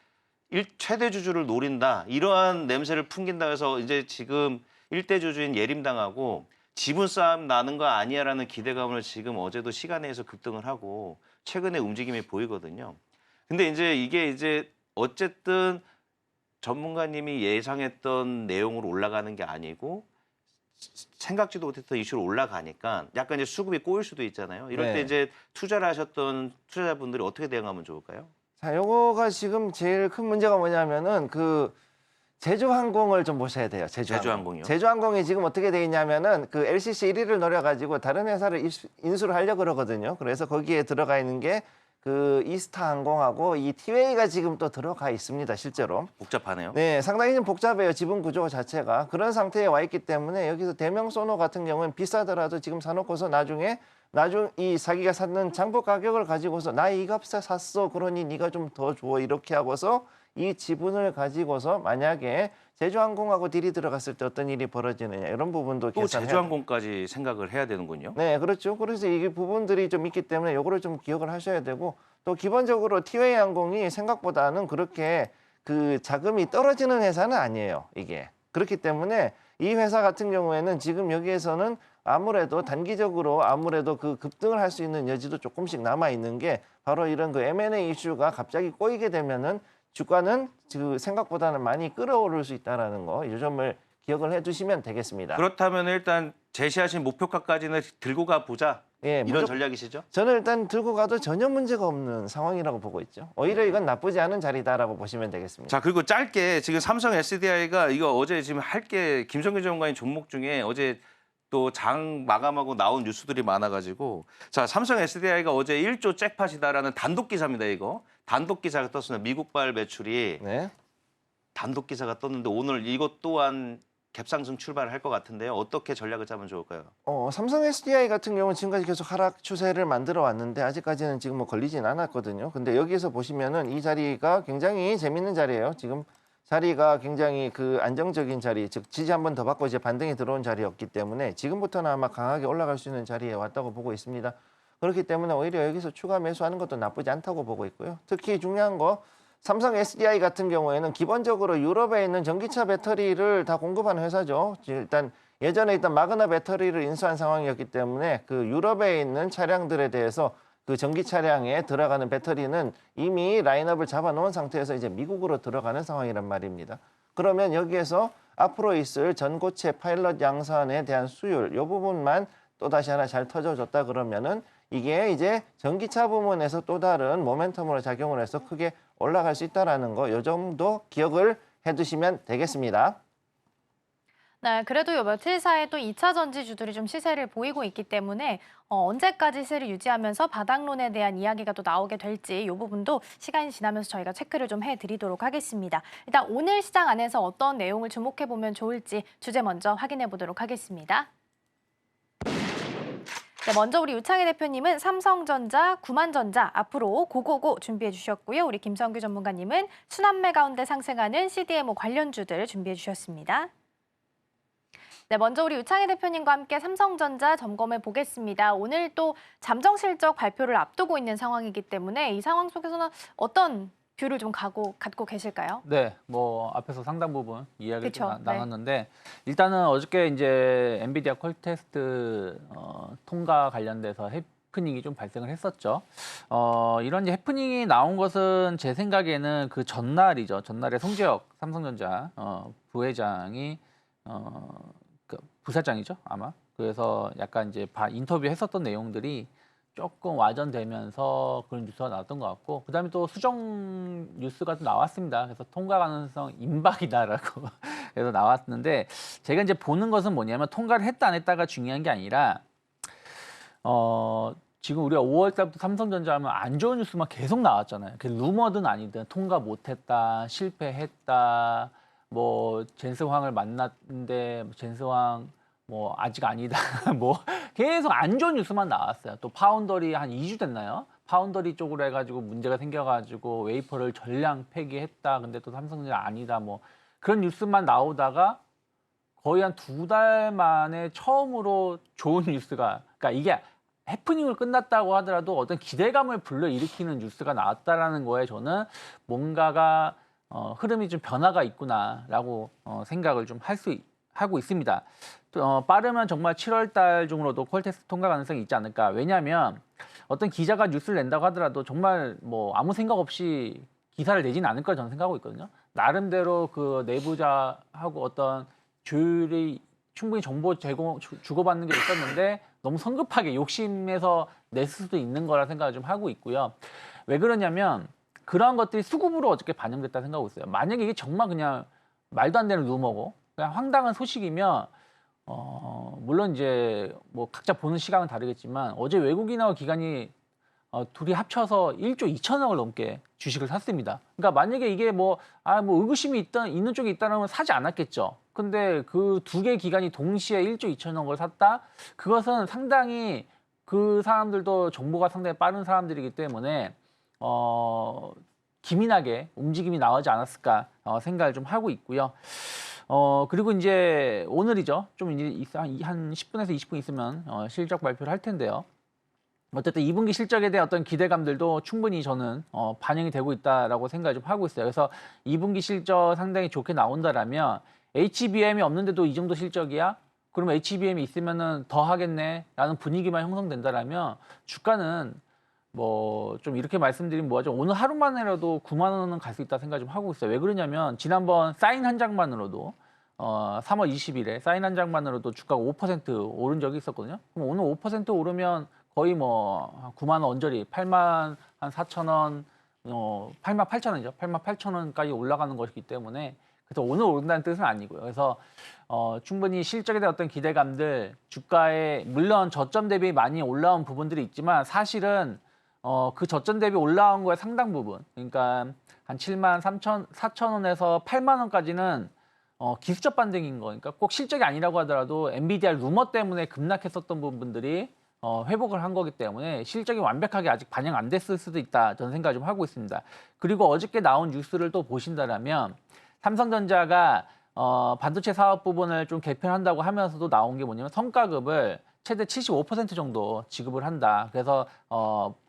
[SPEAKER 3] 최대 주주를 노린다. 이러한 냄새를 풍긴다 해서 이제 지금 일대 주주인 예림당하고 지분 싸움 나는 거 아니야라는 기대감을 지금 어제도 시간에서 급등을 하고 최근에 움직임이 보이거든요. 근데 이제 이게 이제 어쨌든 전문가님이 예상했던 내용으로 올라가는 게 아니고 생각지도 못했던 이슈로 올라가니까 약간 이제 수급이 꼬일 수도 있잖아요. 이럴 때
[SPEAKER 5] 네.
[SPEAKER 3] 이제 투자를 하셨던 투자자분들이 어떻게 대응하면 좋을까요?
[SPEAKER 5] 자, 요거가 지금 제일 큰 문제가 뭐냐면은 제주항공을 좀 보셔야 돼요.
[SPEAKER 3] 제주항공이요?
[SPEAKER 5] 제주항공이 지금 어떻게 돼 있냐면은 LCC 1위를 노려가지고 다른 회사를 인수를 하려고 그러거든요. 그래서 거기에 들어가 있는 게 이스타항공하고 이 티웨이가 지금 또 들어가 있습니다. 실제로.
[SPEAKER 3] 복잡하네요.
[SPEAKER 5] 네, 상당히 좀 복잡해요. 지분 구조 자체가. 그런 상태에 와 있기 때문에 여기서 대명 소노 같은 경우는 비싸더라도 지금 사놓고서 나중에 이 자기가 샀는 장부 가격을 가지고서 나 이 값에 샀어. 그러니 네가 좀 더 줘. 이렇게 하고서 이 지분을 가지고서 만약에 제주항공하고 딜이 들어갔을 때 어떤 일이 벌어지느냐 이런 부분도
[SPEAKER 3] 또
[SPEAKER 5] 계산해야
[SPEAKER 3] 제주항공까지 생각을 해야 되는군요.
[SPEAKER 5] 네, 그렇죠. 그래서 이게 부분들이 좀 있기 때문에 요거를 좀 기억을 하셔야 되고 또 기본적으로 티웨이 항공이 생각보다는 그렇게 자금이 떨어지는 회사는 아니에요. 이게. 그렇기 때문에 이 회사 같은 경우에는 지금 여기에서는 아무래도 단기적으로 급등을 할 수 있는 여지도 조금씩 남아 있는 게 바로 이런 M&A 이슈가 갑자기 꼬이게 되면은 주가는 지금 생각보다는 많이 끌어오를 수 있다라는 거, 이 점을 기억을 해두시면 되겠습니다.
[SPEAKER 3] 그렇다면 일단 제시하신 목표가까지는 들고 가 보자.
[SPEAKER 5] 예,
[SPEAKER 3] 이런 전략이시죠?
[SPEAKER 5] 저는 일단 들고 가도 전혀 문제가 없는 상황이라고 보고 있죠. 오히려 이건 나쁘지 않은 자리다라고 보시면 되겠습니다.
[SPEAKER 3] 자, 그리고 짧게 지금 삼성 SDI가 이거 어제 지금 김성규 전문가님 종목 중에 어제 또 장 마감하고 나온 뉴스들이 많아가지고 자, 삼성 SDI가 어제 1조 잭팟이다라는 단독 기사입니다. 이거 단독 기사가 떴습니다. 미국발 매출이
[SPEAKER 5] 네.
[SPEAKER 3] 단독 기사가 떴는데 오늘 이것 또한 갭상승 출발을 할 것 같은데요. 어떻게 전략을 짜면 좋을까요?
[SPEAKER 5] 삼성 SDI 같은 경우는 지금까지 계속 하락 추세를 만들어 왔는데 아직까지는 지금 뭐 걸리진 않았거든요. 근데 여기서 보시면은 이 자리가 굉장히 재밌는 자리예요. 지금 자리가 굉장히 안정적인 자리, 즉 지지 한 번 더 받고 이제 반등이 들어온 자리였기 때문에 지금부터는 아마 강하게 올라갈 수 있는 자리에 왔다고 보고 있습니다. 그렇기 때문에 오히려 여기서 추가 매수하는 것도 나쁘지 않다고 보고 있고요. 특히 중요한 거 삼성 SDI 같은 경우에는 기본적으로 유럽에 있는 전기차 배터리를 다 공급하는 회사죠. 일단 예전에 있던 마그나 배터리를 인수한 상황이었기 때문에 유럽에 있는 차량들에 대해서 전기 차량에 들어가는 배터리는 이미 라인업을 잡아놓은 상태에서 이제 미국으로 들어가는 상황이란 말입니다. 그러면 여기에서 앞으로 있을 전고체 파일럿 양산에 대한 수율, 이 부분만 또 다시 하나 잘 터져줬다 그러면은 이게 이제 전기차 부문에서 또 다른 모멘텀으로 작용을 해서 크게 올라갈 수 있다라는 거 요 정도 기억을 해두시면 되겠습니다.
[SPEAKER 2] 네, 그래도 요 며칠 사이에 또 2차 전지주들이 좀 시세를 보이고 있기 때문에 언제까지 시세를 유지하면서 바닥론에 대한 이야기가 또 나오게 될지 이 부분도 시간이 지나면서 저희가 체크를 좀 해드리도록 하겠습니다. 일단 오늘 시장 안에서 어떤 내용을 주목해보면 좋을지 주제 먼저 확인해 보도록 하겠습니다. 네, 먼저 우리 유창희 대표님은 삼성전자, 구만전자 앞으로 고고고 준비해 주셨고요. 우리 김성규 전문가님은 순환매 가운데 상승하는 CDMO 관련주들 준비해 주셨습니다. 네, 먼저 우리 유창희 대표님과 함께 삼성전자 점검해 보겠습니다. 오늘 또 잠정 실적 발표를 앞두고 있는 상황이기 때문에 이 상황 속에서는 어떤 뷰를 좀 갖고 계실까요?
[SPEAKER 4] 네, 뭐 앞에서 상당 부분 이야기를
[SPEAKER 2] 그쵸,
[SPEAKER 4] 좀 나눴는데 일단은 어저께 이제 엔비디아 퀄테스트 통과 관련돼서 해프닝이 좀 발생을 했었죠. 이런 이제 해프닝이 나온 것은 제 생각에는 그 전날이죠. 전날에 송재혁 삼성전자 부회장이 그 부사장이죠, 아마. 그래서 약간 이제 인터뷰했었던 내용들이 조금 와전되면서 그런 뉴스가 나왔던 것 같고, 그다음에 또 수정 뉴스가 또 나왔습니다. 그래서 통과 가능성 임박이다라고 그래서 나왔는데, 제가 이제 보는 것은 뭐냐면 통과를 했다 안 했다가 중요한 게 아니라 지금 우리가 5월 달부터 삼성전자 하면 안 좋은 뉴스만 계속 나왔잖아요. 그 루머든 아니든 통과 못했다, 실패했다, 뭐 젠스황을 만났는데 젠스황 뭐 아직 아니다 뭐 계속 안 좋은 뉴스만 나왔어요. 또 파운더리 한 2주 됐나요? 파운더리 쪽으로 해가지고 문제가 생겨가지고 웨이퍼를 전량 폐기했다. 근데 또 삼성전자 아니다. 뭐 그런 뉴스만 나오다가 거의 한 2달 만에 처음으로 좋은 뉴스가, 그러니까 이게 해프닝을 끝났다고 하더라도 어떤 기대감을 불러일으키는 뉴스가 나왔다라는 거에 저는 뭔가가 흐름이 좀 변화가 있구나라고 생각을 좀 하고 있습니다. 빠르면 정말 7월 달 중으로도 퀄테스트 통과 가능성이 있지 않을까. 왜냐하면 어떤 기자가 뉴스를 낸다고 하더라도 정말 뭐 아무 생각 없이 기사를 내지는 않을 거라 저는 생각하고 있거든요. 나름대로 그 내부자하고 어떤 조율이 충분히 정보 주고받는 게 있었는데 너무 성급하게 욕심에서 냈을 수도 있는 거라 생각을 좀 하고 있고요. 왜 그러냐면 그러한 것들이 수급으로 어저께 반영됐다 생각하고 있어요. 만약에 이게 정말 그냥 말도 안 되는 루머고 그냥 황당한 소식이면 물론 이제 뭐 각자 보는 시각은 다르겠지만 어제 외국인하고 기관이 둘이 합쳐서 1조 2천억을 넘게 주식을 샀습니다. 그러니까 만약에 이게 뭐 의구심이 있는 쪽에 있다면 사지 않았겠죠. 근데 그 두 개 기관이 동시에 1조 2천억을 샀다? 그것은 상당히 그 사람들도 정보가 상당히 빠른 사람들이기 때문에 기민하게 움직임이 나오지 않았을까 생각을 좀 하고 있고요. 그리고 이제 오늘이죠. 좀 이제 한 10분에서 20분 있으면 실적 발표를 할 텐데요. 어쨌든 2분기 실적에 대한 어떤 기대감들도 충분히 저는 반영이 되고 있다라고 생각을 좀 하고 있어요. 그래서 2분기 실적 상당히 좋게 나온다라면 HBM이 없는데도 이 정도 실적이야? 그러면 HBM이 있으면은 더 하겠네라는 분위기만 형성된다라면 주가는 뭐 좀 이렇게 말씀드리면 뭐하죠? 오늘 하루만이라도 9만 원은 갈 수 있다 생각 좀 하고 있어요. 왜 그러냐면 지난번 사인 한 장만으로도 3월 20일에 사인 한 장만으로도 주가가 5% 오른 적이 있었거든요. 그럼 오늘 5% 오르면 거의 뭐 9만 원 언저리 8만 한 4천 원, 8만 8천 원이죠. 8만 8천 원까지 올라가는 것이기 때문에 그래서 오늘 오른다는 뜻은 아니고요. 그래서 충분히 실적에 대한 어떤 기대감들, 주가에 물론 저점 대비 많이 올라온 부분들이 있지만 사실은 그 저점 대비 올라온 거의 상당 부분, 그러니까 한 7만 4천 원에서 8만 원까지는 기술적 반등인 거, 그러니까 꼭 실적이 아니라고 하더라도 엔비디아 루머 때문에 급락했었던 부분들이 회복을 한 거기 때문에 실적이 완벽하게 아직 반영 안 됐을 수도 있다 저는 생각을 좀 하고 있습니다. 그리고 어저께 나온 뉴스를 또 보신다라면 삼성전자가 반도체 사업 부분을 좀 개편한다고 하면서도 나온 게 뭐냐면 성과급을 최대 75% 정도 지급을 한다. 그래서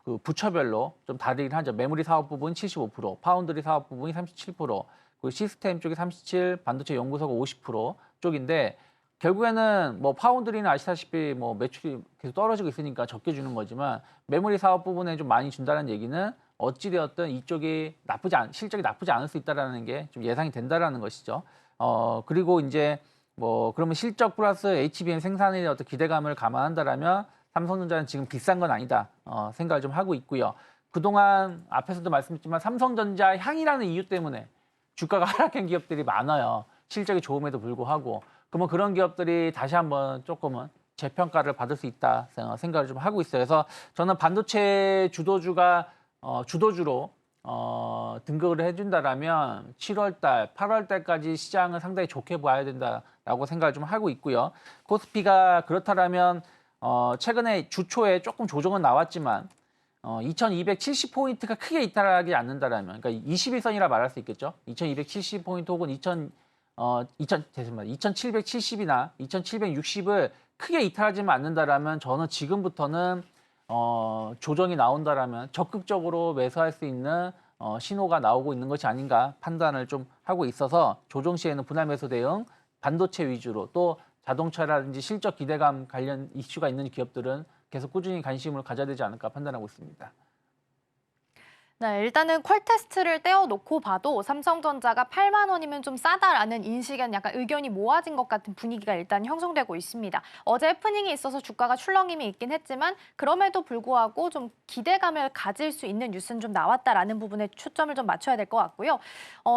[SPEAKER 4] 그 부처별로 좀 다르긴 하죠. 메모리 사업 부분 75%, 파운드리 사업 부분이 37%, 그리고 시스템 쪽이 37%, 반도체 연구소가 50% 쪽인데 결국에는 뭐 파운드리는 아시다시피 뭐 매출이 계속 떨어지고 있으니까 적게 주는 거지만 메모리 사업 부분에 좀 많이 준다는 얘기는 어찌되었든 이쪽이 실적이 나쁘지 않을 수 있다라는 게 좀 예상이 된다라는 것이죠. 그리고 이제 뭐 그러면 실적 플러스 HBM 생산에 어떤 기대감을 감안한다라면 삼성전자는 지금 비싼 건 아니다 생각을 좀 하고 있고요. 그동안 앞에서도 말씀드렸지만 삼성전자 향이라는 이유 때문에 주가가 하락한 기업들이 많아요. 실적이 좋음에도 불구하고. 그러면 그런 기업들이 다시 한번 조금은 재평가를 받을 수 있다 생각을 좀 하고 있어요. 그래서 저는 반도체 주도주가 주도주로 등극을 해준다라면 7월달, 8월달까지 시장은 상당히 좋게 봐야 된다라고 생각을 좀 하고 있고요. 코스피가 그렇다라면 최근에 주초에 조금 조정은 나왔지만 2270포인트가 크게 이탈하지 않는다라면, 그러니까 21선이라 말할 수 있겠죠. 2270포인트 혹은 2770이나 2760을 크게 이탈하지만 않는다라면 저는 지금부터는 조정이 나온다라면 적극적으로 매수할 수 있는 신호가 나오고 있는 것이 아닌가 판단을 좀 하고 있어서 조정 시에는 분할 매수 대응, 반도체 위주로 또 자동차라든지 실적 기대감 관련 이슈가 있는 기업들은 계속 꾸준히 관심을 가져야 되지 않을까 판단하고 있습니다.
[SPEAKER 2] 네, 일단은 퀄테스트를 떼어놓고 봐도 삼성전자가 8만 원이면 좀 싸다라는 인식엔 약간 의견이 모아진 것 같은 분위기가 일단 형성되고 있습니다. 어제 해프닝이 있어서 주가가 출렁임이 있긴 했지만 그럼에도 불구하고 좀 기대감을 가질 수 있는 뉴스는 좀 나왔다라는 부분에 초점을 좀 맞춰야 될 것 같고요.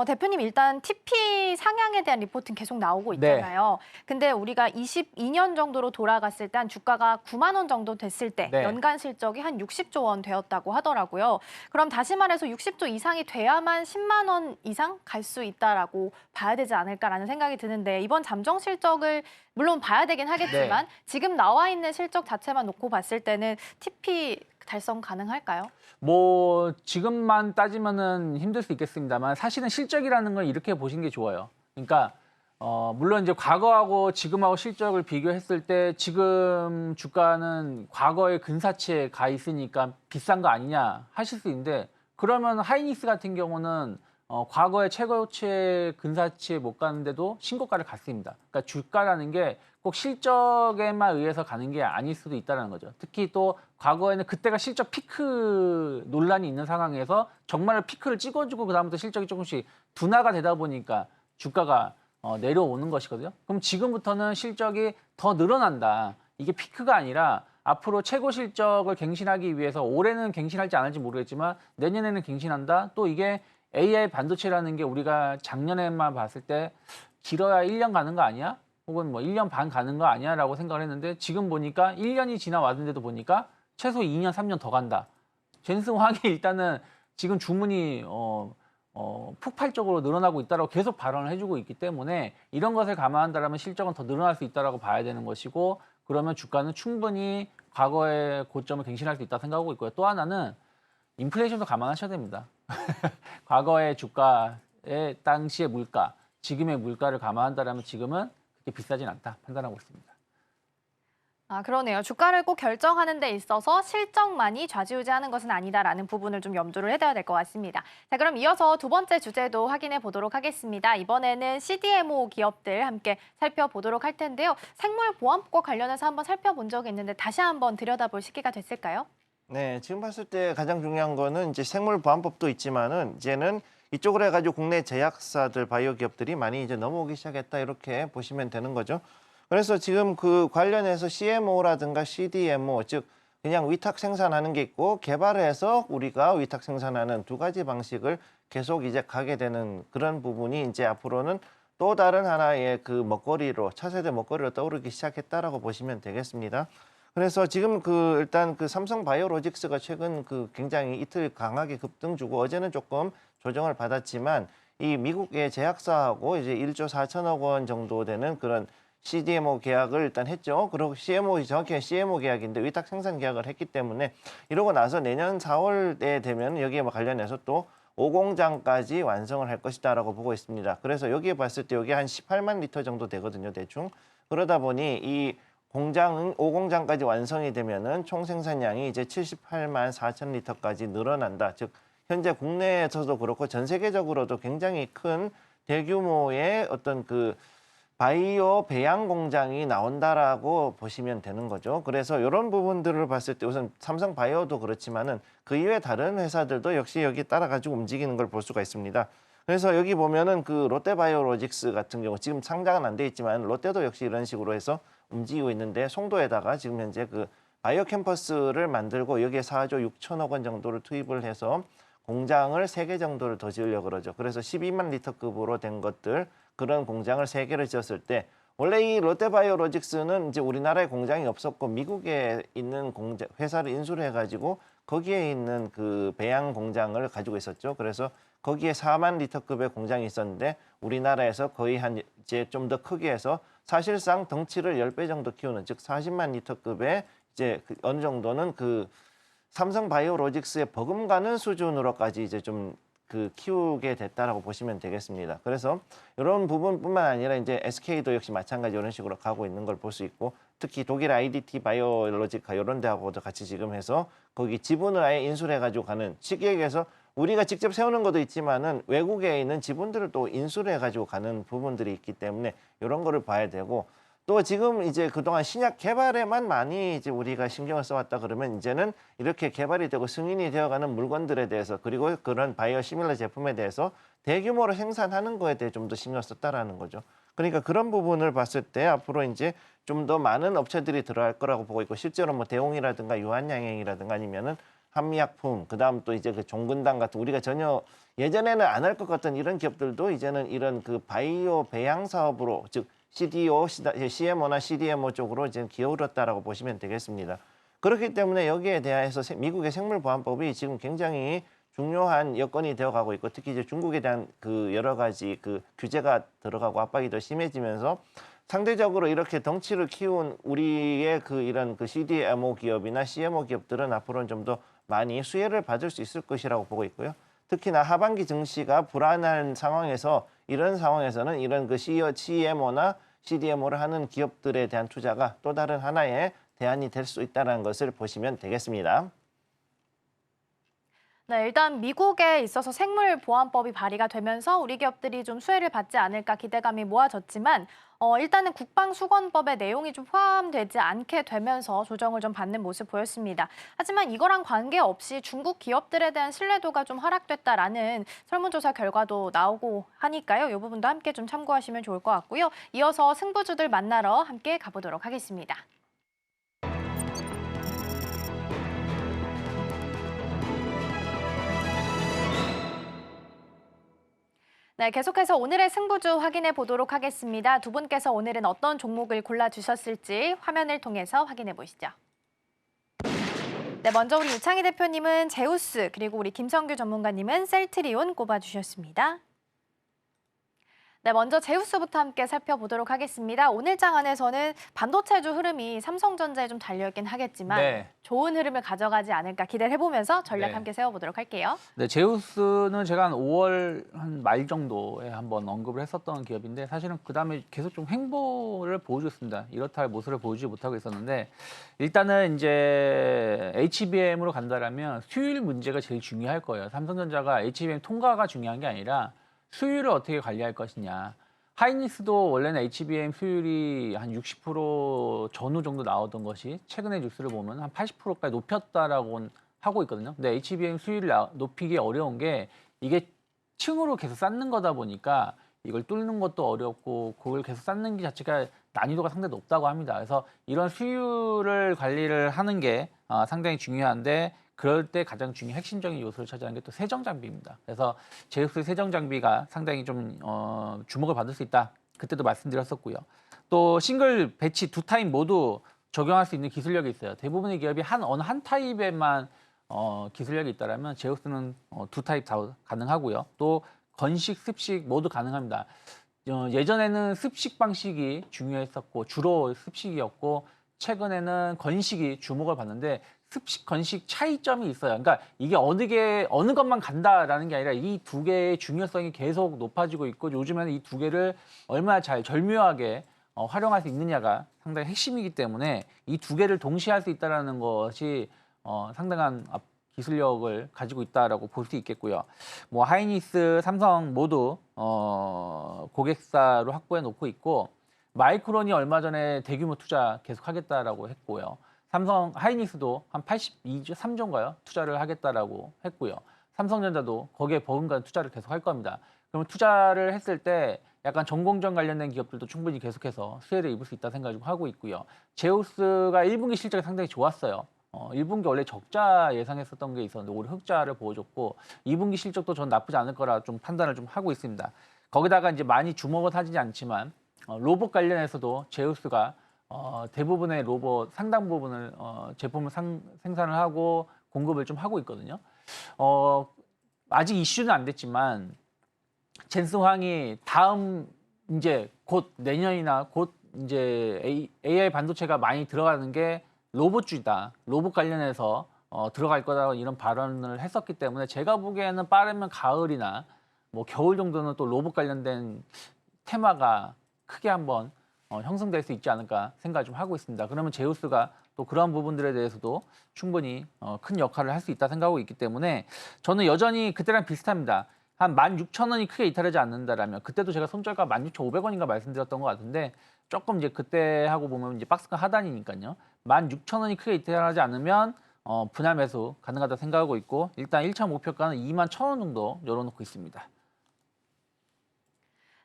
[SPEAKER 2] 대표님 일단 TP 상향에 대한 리포트는 계속 나오고 있잖아요. 근데 우리가 22년 정도로 돌아갔을 때 한 주가가 9만 원 정도 됐을 때 연간 실적이 한 60조 원 되었다고 하더라고요. 그럼 다시 말해서 60조 이상이 돼야만 10만 원 이상 갈 수 있다라고 봐야 되지 않을까라는 생각이 드는데 이번 잠정 실적을 물론 봐야 되긴 하겠지만 지금 나와 있는 실적 자체만 놓고 봤을 때는 TP 달성 가능할까요?
[SPEAKER 4] 뭐 지금만 따지면은 힘들 수 있겠습니다만 사실은 실적이라는 걸 이렇게 보시는 게 좋아요. 그러니까 물론 이제 과거하고 지금하고 실적을 비교했을 때 지금 주가는 과거의 근사치에 가 있으니까 비싼 거 아니냐 하실 수 있는데 그러면 하이닉스 같은 경우는 과거의 최고치의 근사치에 못 가는데도 신고가를 갔습니다. 그러니까 주가라는 게 꼭 실적에만 의해서 가는 게 아닐 수도 있다는 거죠. 특히 또 과거에는 그때가 실적 피크 논란이 있는 상황에서 정말 피크를 찍어주고 그다음부터 실적이 조금씩 둔화가 되다 보니까 주가가 내려오는 것이거든요. 그럼 지금부터는 실적이 더 늘어난다. 이게 피크가 아니라 앞으로 최고 실적을 갱신하기 위해서 올해는 갱신할지 안 할지 모르겠지만 내년에는 갱신한다. 또 이게 AI 반도체라는 게 우리가 작년에만 봤을 때 길어야 1년 가는 거 아니야? 혹은 뭐 1년 반 가는 거 아니야? 라고 생각을 했는데 지금 보니까 1년이 지나왔는데도 보니까 최소 2년, 3년 더 간다. 젠슨황이 일단은 지금 주문이 폭발적으로 늘어나고 있다고 계속 발언을 해주고 있기 때문에 이런 것을 감안한다면 실적은 더 늘어날 수 있다고 봐야 되는 것이고 그러면 주가는 충분히 과거의 고점을 갱신할 수 있다고 생각하고 있고요. 또 하나는 인플레이션도 감안하셔야 됩니다. 과거의 주가의 당시의 물가, 지금의 물가를 감안한다면 지금은 그렇게 비싸진 않다 판단하고 있습니다.
[SPEAKER 2] 그러네요. 주가를 꼭 결정하는 데 있어서 실적만이 좌지우지하는 것은 아니다라는 부분을 좀 염두를 해둬야 될 것 같습니다. 자, 그럼 이어서 두 번째 주제도 확인해 보도록 하겠습니다. 이번에는 CDMO 기업들 함께 살펴보도록 할 텐데요. 생물보안법과 관련해서 한번 살펴본 적이 있는데 다시 한번 들여다볼 시기가 됐을까요?
[SPEAKER 5] 네, 지금 봤을 때 가장 중요한 거는 이제 생물보안법도 있지만은 이제는 이쪽으로 해가지고 국내 제약사들, 바이오 기업들이 많이 이제 넘어오기 시작했다 이렇게 보시면 되는 거죠. 그래서 지금 그 관련해서 CMO라든가 CDMO, 즉 그냥 위탁 생산하는 게 있고 개발을 해서 우리가 위탁 생산하는 두 가지 방식을 계속 이제 가게 되는 그런 부분이 이제 앞으로는 또 다른 하나의 그 먹거리로 차세대 먹거리로 떠오르기 시작했다라고 보시면 되겠습니다. 그래서 지금 그 일단 그 삼성 바이오로직스가 최근 그 굉장히 이틀 강하게 급등 주고 어제는 조금 조정을 받았지만 이 미국의 제약사하고 이제 1조 4천억 원 정도 되는 그런 CDMO 계약을 일단 했죠. 그리고 CMO 정확히 CMO 계약인데 위탁 생산 계약을 했기 때문에 이러고 나서 내년 4월에 되면 여기에 관련해서 또 5공장까지 완성을 할 것이다라고 보고 있습니다. 그래서 여기에 봤을 때 여기 한 18만 리터 정도 되거든요, 대충. 그러다 보니 이 공장은 5공장까지 완성이 되면은 총 생산량이 이제 78만 4천 리터까지 늘어난다. 즉 현재 국내에서도 그렇고 전 세계적으로도 굉장히 큰 대규모의 어떤 그 바이오 배양 공장이 나온다라고 보시면 되는 거죠. 그래서 이런 부분들을 봤을 때 우선 삼성 바이오도 그렇지만은 그 이외 다른 회사들도 역시 여기 따라가지고 움직이는 걸 볼 수가 있습니다. 그래서 여기 보면은 그 롯데바이오로직스 같은 경우 지금 상장은 안 돼 있지만 롯데도 역시 이런 식으로 해서 움직이고 있는데 송도에다가 지금 현재 그 바이오 캠퍼스를 만들고 여기에 4조 6천억 원 정도를 투입을 해서 공장을 3개 정도를 더 지으려고 그러죠. 그래서 12만 리터급으로 된 것들 그런 공장을 3개를 지었을 때 원래 이 롯데바이오로직스는 이제 우리나라에 공장이 없었고 미국에 있는 회사를 인수를 해가지고 거기에 있는 그 배양 공장을 가지고 있었죠. 그래서 거기에 4만 리터급의 공장이 있었는데 우리나라에서 거의 한 이제 좀 더 크게 해서 사실상 덩치를 10배 정도 키우는 즉 40만 리터급의 이제 어느 정도는 그 삼성바이오로직스에 버금가는 수준으로까지 이제 좀 그 키우게 됐다라고 보시면 되겠습니다. 그래서 이런 부분뿐만 아니라 이제 SK도 역시 마찬가지 이런 식으로 가고 있는 걸 볼 수 있고 특히 독일 IDT 바이오로지카 이런 데하고도 같이 지금 해서 거기 지분을 아예 인수를 해가지고 가는 쉽게 얘기해서 우리가 직접 세우는 것도 있지만은 외국에 있는 지분들을 또 인수를 해가지고 가는 부분들이 있기 때문에 이런 거를 봐야 되고 또 지금 이제 그동안 신약 개발에만 많이 이제 우리가 신경을 써왔다 그러면 이제는 이렇게 개발이 되고 승인이 되어가는 물건들에 대해서 그리고 그런 바이오 시밀러 제품에 대해서 대규모로 생산하는 거에 대해 좀 더 신경 썼다라는 거죠. 그러니까 그런 부분을 봤을 때 앞으로 이제 좀 더 많은 업체들이 들어갈 거라고 보고 있고 실제로 뭐 대웅이라든가 유한양행이라든가 아니면은 한미약품 그다음 또 이제 그 종근당 같은 우리가 전혀 예전에는 안 할 것 같던 이런 기업들도 이제는 이런 그 바이오 배양 사업으로 즉 CDO, CMO나 CDMO 쪽으로 이제 기울었다라고 보시면 되겠습니다. 그렇기 때문에 여기에 대해서 미국의 생물보안법이 지금 굉장히 중요한 여건이 되어가고 있고 특히 이제 중국에 대한 그 여러 가지 그 규제가 들어가고 압박이 더 심해지면서 상대적으로 이렇게 덩치를 키운 우리의 그 이런 그 CDMO 기업이나 CMO 기업들은 앞으로는 좀 더 많이 수혜를 받을 수 있을 것이라고 보고 있고요. 특히나 하반기 증시가 불안한 상황에서 이런 상황에서는 이런 그 CMO나 CDMO를 하는 기업들에 대한 투자가 또 다른 하나의 대안이 될 수 있다는 것을 보시면 되겠습니다.
[SPEAKER 2] 네, 일단 미국에 있어서 생물보안법이 발의가 되면서 우리 기업들이 좀 수혜를 받지 않을까 기대감이 모아졌지만 일단은 국방수권법의 내용이 좀 포함되지 않게 되면서 조정을 좀 받는 모습 보였습니다. 하지만 이거랑 관계없이 중국 기업들에 대한 신뢰도가 좀 하락됐다라는 설문조사 결과도 나오고 하니까요. 이 부분도 함께 좀 참고하시면 좋을 것 같고요. 이어서 승부주들 만나러 함께 가보도록 하겠습니다. 네, 계속해서 오늘의 승부주 확인해 보도록 하겠습니다. 두 분께서 오늘은 어떤 종목을 골라주셨을지 화면을 통해서 확인해 보시죠. 네, 먼저 우리 유창희 대표님은 제우스, 그리고 우리 김성규 전문가님은 셀트리온 꼽아주셨습니다. 네, 먼저 제우스부터 함께 살펴보도록 하겠습니다. 오늘 장 안에서는 반도체주 흐름이 삼성전자에 좀 달려있긴 하겠지만
[SPEAKER 4] 네.
[SPEAKER 2] 좋은 흐름을 가져가지 않을까 기대를 해보면서 전략
[SPEAKER 4] 네.
[SPEAKER 2] 함께 세워보도록 할게요.
[SPEAKER 4] 네, 제우스는 제가 한 5월 한 말 정도에 한번 언급을 했었던 기업인데 사실은 그다음에 계속 좀 횡보를 보여줬습니다. 이렇다 할 모습을 보여주지 못하고 있었는데 일단은 이제 HBM으로 간다라면 수율 문제가 제일 중요할 거예요. 삼성전자가 HBM 통과가 중요한 게 아니라 수율을 어떻게 관리할 것이냐. 하이닉스도 원래는 HBM 수율이 한 60% 전후 정도 나오던 것이 최근에 뉴스를 보면 한 80%까지 높였다라고 하고 있거든요. 근데 HBM 수율을 높이기 어려운 게 이게 층으로 계속 쌓는 거다 보니까 이걸 뚫는 것도 어렵고 그걸 계속 쌓는 게 자체가 난이도가 상당히 높다고 합니다. 그래서 이런 수율을 관리를 하는 게 상당히 중요한데 그럴 때 가장 중요한 핵심적인 요소를 차지하는 게 또 세정 장비입니다. 그래서 제우스 세정 장비가 상당히 좀 주목을 받을 수 있다. 그때도 말씀드렸었고요. 또 싱글 배치 두 타입 모두 적용할 수 있는 기술력이 있어요. 대부분의 기업이 어느 한 타입에만 기술력이 있다라면 제우스는 두 타입 다 가능하고요. 또 건식, 습식 모두 가능합니다. 예전에는 습식 방식이 중요했었고 주로 습식이었고 최근에는 건식이 주목을 받는데 습식, 건식 차이점이 있어요. 그러니까 이게 어느 것만 간다라는 게 아니라 이 두 개의 중요성이 계속 높아지고 있고 요즘에는 이 두 개를 얼마나 잘 절묘하게 활용할 수 있느냐가 상당히 핵심이기 때문에 이 두 개를 동시에 할 수 있다는 것이 상당한 기술력을 가지고 있다라고 볼 수 있겠고요. 뭐 하이닉스, 삼성 모두 고객사로 확보해 놓고 있고 마이크론이 얼마 전에 대규모 투자 계속하겠다라고 했고요. 삼성 하이닉스도 한 83조인가요? 투자를 하겠다라고 했고요. 삼성전자도 거기에 버금가는 투자를 계속 할 겁니다. 그러면 투자를 했을 때 약간 전공정 관련된 기업들도 충분히 계속해서 수혜를 입을 수 있다 생각을 하고 있고요. 제우스가 1분기 실적이 상당히 좋았어요. 1분기 원래 적자 예상했었던 게 있었는데 올해 흑자를 보여줬고 2분기 실적도 전 나쁘지 않을 거라 좀 판단을 좀 하고 있습니다. 거기다가 이제 많이 주목은 하지 않지만 로봇 관련해서도 제우스가 대부분의 로봇 상당 부분을 제품을 생산을 하고 공급을 좀 하고 있거든요. 아직 이슈는 안 됐지만 젠슨황이 다음 이제 곧 내년이나 곧 이제 AI 반도체가 많이 들어가는 게 로봇주의다. 로봇 관련해서 들어갈 거다 이런 발언을 했었기 때문에 제가 보기에는 빠르면 가을이나 뭐 겨울 정도는 또 로봇 관련된 테마가 크게 한번 형성될 수 있지 않을까 생각을 좀 하고 있습니다. 그러면 제우스가 또 그런 부분들에 대해서도 충분히 큰 역할을 할 수 있다 생각하고 있기 때문에 저는 여전히 그때랑 비슷합니다. 한 16,000원이 크게 이탈하지 않는다라면 그때도 제가 손절가 16,500원인가 말씀드렸던 것 같은데 조금 이제 그때 하고 보면 이제 박스권 하단이니까요. 16,000원이 크게 이탈하지 않으면 분할 매수 가능하다 생각하고 있고 일단 1차 목표가는 21,000원 정도 열어놓고 있습니다.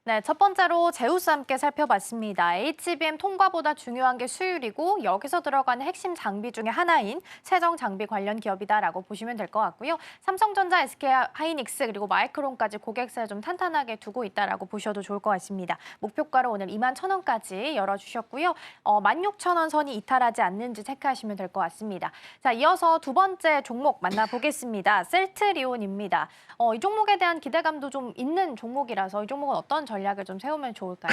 [SPEAKER 2] 네, 첫 번째로 제우스 함께 살펴봤습니다. HBM 통과보다 중요한 게 수율이고 여기서 들어가는 핵심 장비 중에 하나인 세정 장비 관련 기업이다라고 보시면 될 것 같고요. 삼성전자, SK하이닉스 그리고 마이크론까지 고객사를 좀 탄탄하게 두고 있다라고 보셔도 좋을 것 같습니다. 목표가로 오늘 21,000원까지 열어주셨고요. 16,000원 선이 이탈하지 않는지 체크하시면 될 것 같습니다. 자, 이어서 두 번째 종목 만나보겠습니다. 셀트리온입니다. 이 종목에 대한 기대감도 좀 있는 종목이라서 이 종목은 어떤 전략을 좀 세우면 좋을까요?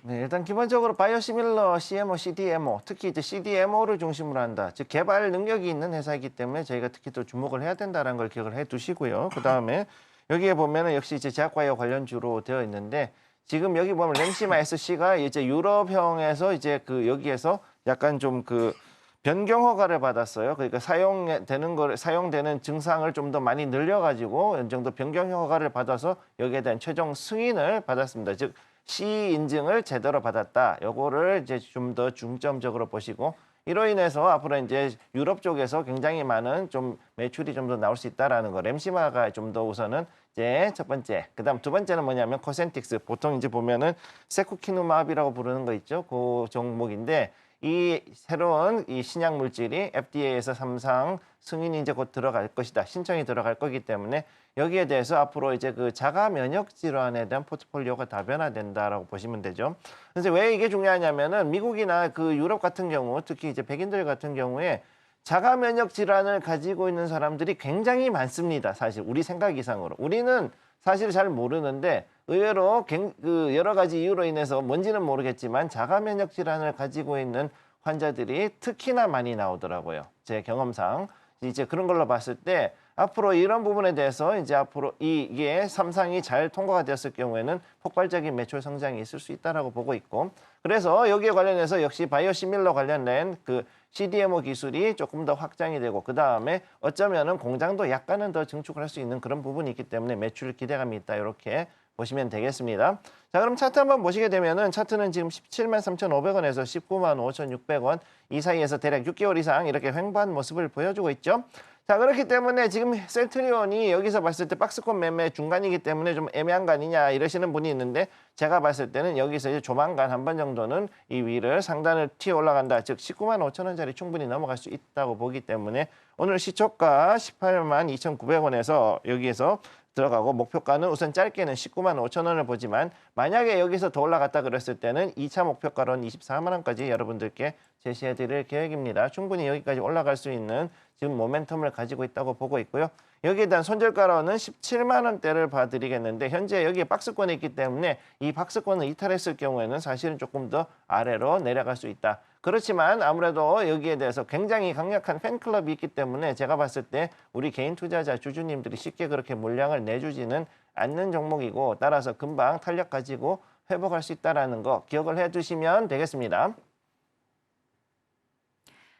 [SPEAKER 5] 네, 일단 기본적으로 바이오시밀러, CMO, CDMO, 특히 이제 CDMO를 중심으로 한다. 즉 개발 능력이 있는 회사이기 때문에 저희가 특히 또 주목을 해야 된다는 걸 기억을 해두시고요. 그 다음에 여기에 보면은 역시 이제 제약바이오 관련주로 되어 있는데 지금 여기 보면 램시마 SC가 이제 유럽형에서 이제 그 여기에서 약간 좀 그 변경 허가를 받았어요. 그러니까 사용되는 증상을 좀 더 많이 늘려가지고 어느 정도 변경 허가를 받아서 여기에 대한 최종 승인을 받았습니다. 즉 CE 인증을 제대로 받았다. 요거를 이제 좀 더 중점적으로 보시고 이로 인해서 앞으로 이제 유럽 쪽에서 굉장히 많은 좀 매출이 좀 더 나올 수 있다라는 거. 램시마가 좀 더 우선은 이제 첫 번째. 그다음 두 번째는 뭐냐면 코센틱스. 보통 이제 보면은 세쿠키누마비라고 부르는 거 있죠. 그 종목인데. 이 새로운 이 신약 물질이 FDA에서 3상 승인이 이제 곧 들어갈 것이다. 신청이 들어갈 거기 때문에 여기에 대해서 앞으로 이제 그 자가 면역 질환에 대한 포트폴리오가 다변화된다라고 보시면 되죠. 그래서 왜 이게 중요하냐면은 미국이나 그 유럽 같은 경우 특히 이제 백인들 같은 경우에 자가 면역 질환을 가지고 있는 사람들이 굉장히 많습니다. 사실 우리 생각 이상으로. 우리는 사실 잘 모르는데 의외로 그 여러 가지 이유로 인해서 뭔지는 모르겠지만 자가 면역 질환을 가지고 있는 환자들이 특히나 많이 나오더라고요. 제 경험상. 이제 그런 걸로 봤을 때 앞으로 이런 부분에 대해서 이제 앞으로 이게 3상이 잘 통과가 되었을 경우에는 폭발적인 매출 성장이 있을 수 있다라고 보고 있고 그래서 여기에 관련해서 역시 바이오시밀러 관련된 그 CDMO 기술이 조금 더 확장이 되고 그다음에 어쩌면은 공장도 약간은 더 증축을 할 수 있는 그런 부분이 있기 때문에 매출 기대감이 있다 이렇게 보시면 되겠습니다. 자, 그럼 차트 한번 보시게 되면은 차트는 지금 17만 3,500원에서 19만 5,600원 이 사이에서 대략 6개월 이상 이렇게 횡보한 모습을 보여주고 있죠. 자, 그렇기 때문에 지금 셀트리온이 여기서 봤을 때 박스권 매매 중간이기 때문에 좀 애매한 거 아니냐 이러시는 분이 있는데 제가 봤을 때는 여기서 이제 조만간 한 번 정도는 이 위를 상단을 튀어 올라간다. 즉 19만 5천원짜리 충분히 넘어갈 수 있다고 보기 때문에 오늘 시초가 18만 2,900원에서 여기에서 들어가고 목표가는 우선 짧게는 19만 5천원을 보지만 만약에 여기서 더 올라갔다 그랬을 때는 2차 목표가로는 24만 원까지 여러분들께 제시해 드릴 계획입니다. 충분히 여기까지 올라갈 수 있는 지금 모멘텀을 가지고 있다고 보고 있고요. 여기에 대한 손절가로는 17만 원대를 봐드리겠는데 현재 여기에 박스권이 있기 때문에 이 박스권을 이탈했을 경우에는 사실은 조금 더 아래로 내려갈 수 있다. 그렇지만 아무래도 여기에 대해서 굉장히 강력한 팬클럽이 있기 때문에 제가 봤을 때 우리 개인 투자자 주주님들이 쉽게 그렇게 물량을 내주지는 않는 종목이고 따라서 금방 탄력 가지고 회복할 수 있다는 거 기억을 해두시면 되겠습니다.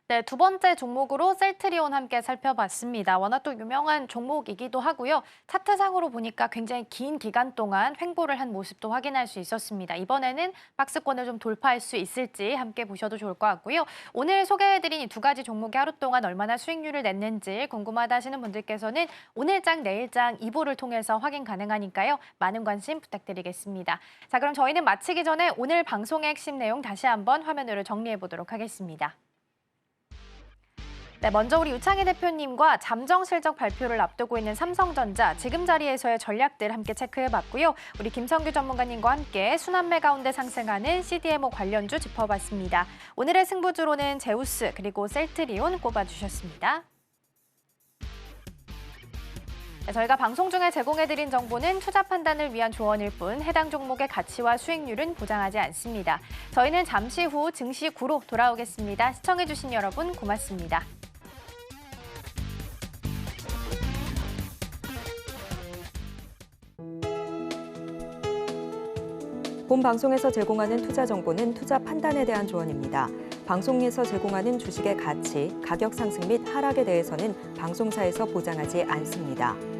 [SPEAKER 2] 네, 두 번째 종목으로 셀트리온 함께 살펴봤습니다. 워낙 또 유명한 종목이기도 하고요. 차트상으로 보니까 굉장히 긴 기간 동안 횡보를 한 모습도 확인할 수 있었습니다. 이번에는 박스권을 좀 돌파할 수 있을지 함께 보셔도 좋을 것 같고요. 오늘 소개해드린 이 두 가지 종목이 하루 동안 얼마나 수익률을 냈는지 궁금하다 하시는 분들께서는 오늘장, 내일장 2부를 통해서 확인 가능하니까요. 많은 관심 부탁드리겠습니다. 자, 그럼 저희는 마치기 전에 오늘 방송의 핵심 내용 다시 한번 화면으로 정리해 보도록 하겠습니다. 네, 먼저 우리 유창희 대표님과 잠정 실적 발표를 앞두고 있는 삼성전자 지금 자리에서의 전략들 함께 체크해봤고요. 우리 김성규 전문가님과 함께 순환매 가운데 상승하는 CDMO 관련주 짚어봤습니다. 오늘의 승부주로는 제우스 그리고 셀트리온 꼽아주셨습니다. 네, 저희가 방송 중에 제공해드린 정보는 투자 판단을 위한 조언일 뿐 해당 종목의 가치와 수익률은 보장하지 않습니다. 저희는 잠시 후 증시 9로 돌아오겠습니다. 시청해주신 여러분 고맙습니다.
[SPEAKER 1] 본 방송에서 제공하는 투자 정보는 투자 판단에 대한 조언입니다. 방송에서 제공하는 주식의 가치, 가격 상승 및 하락에 대해서는 방송사에서 보장하지 않습니다.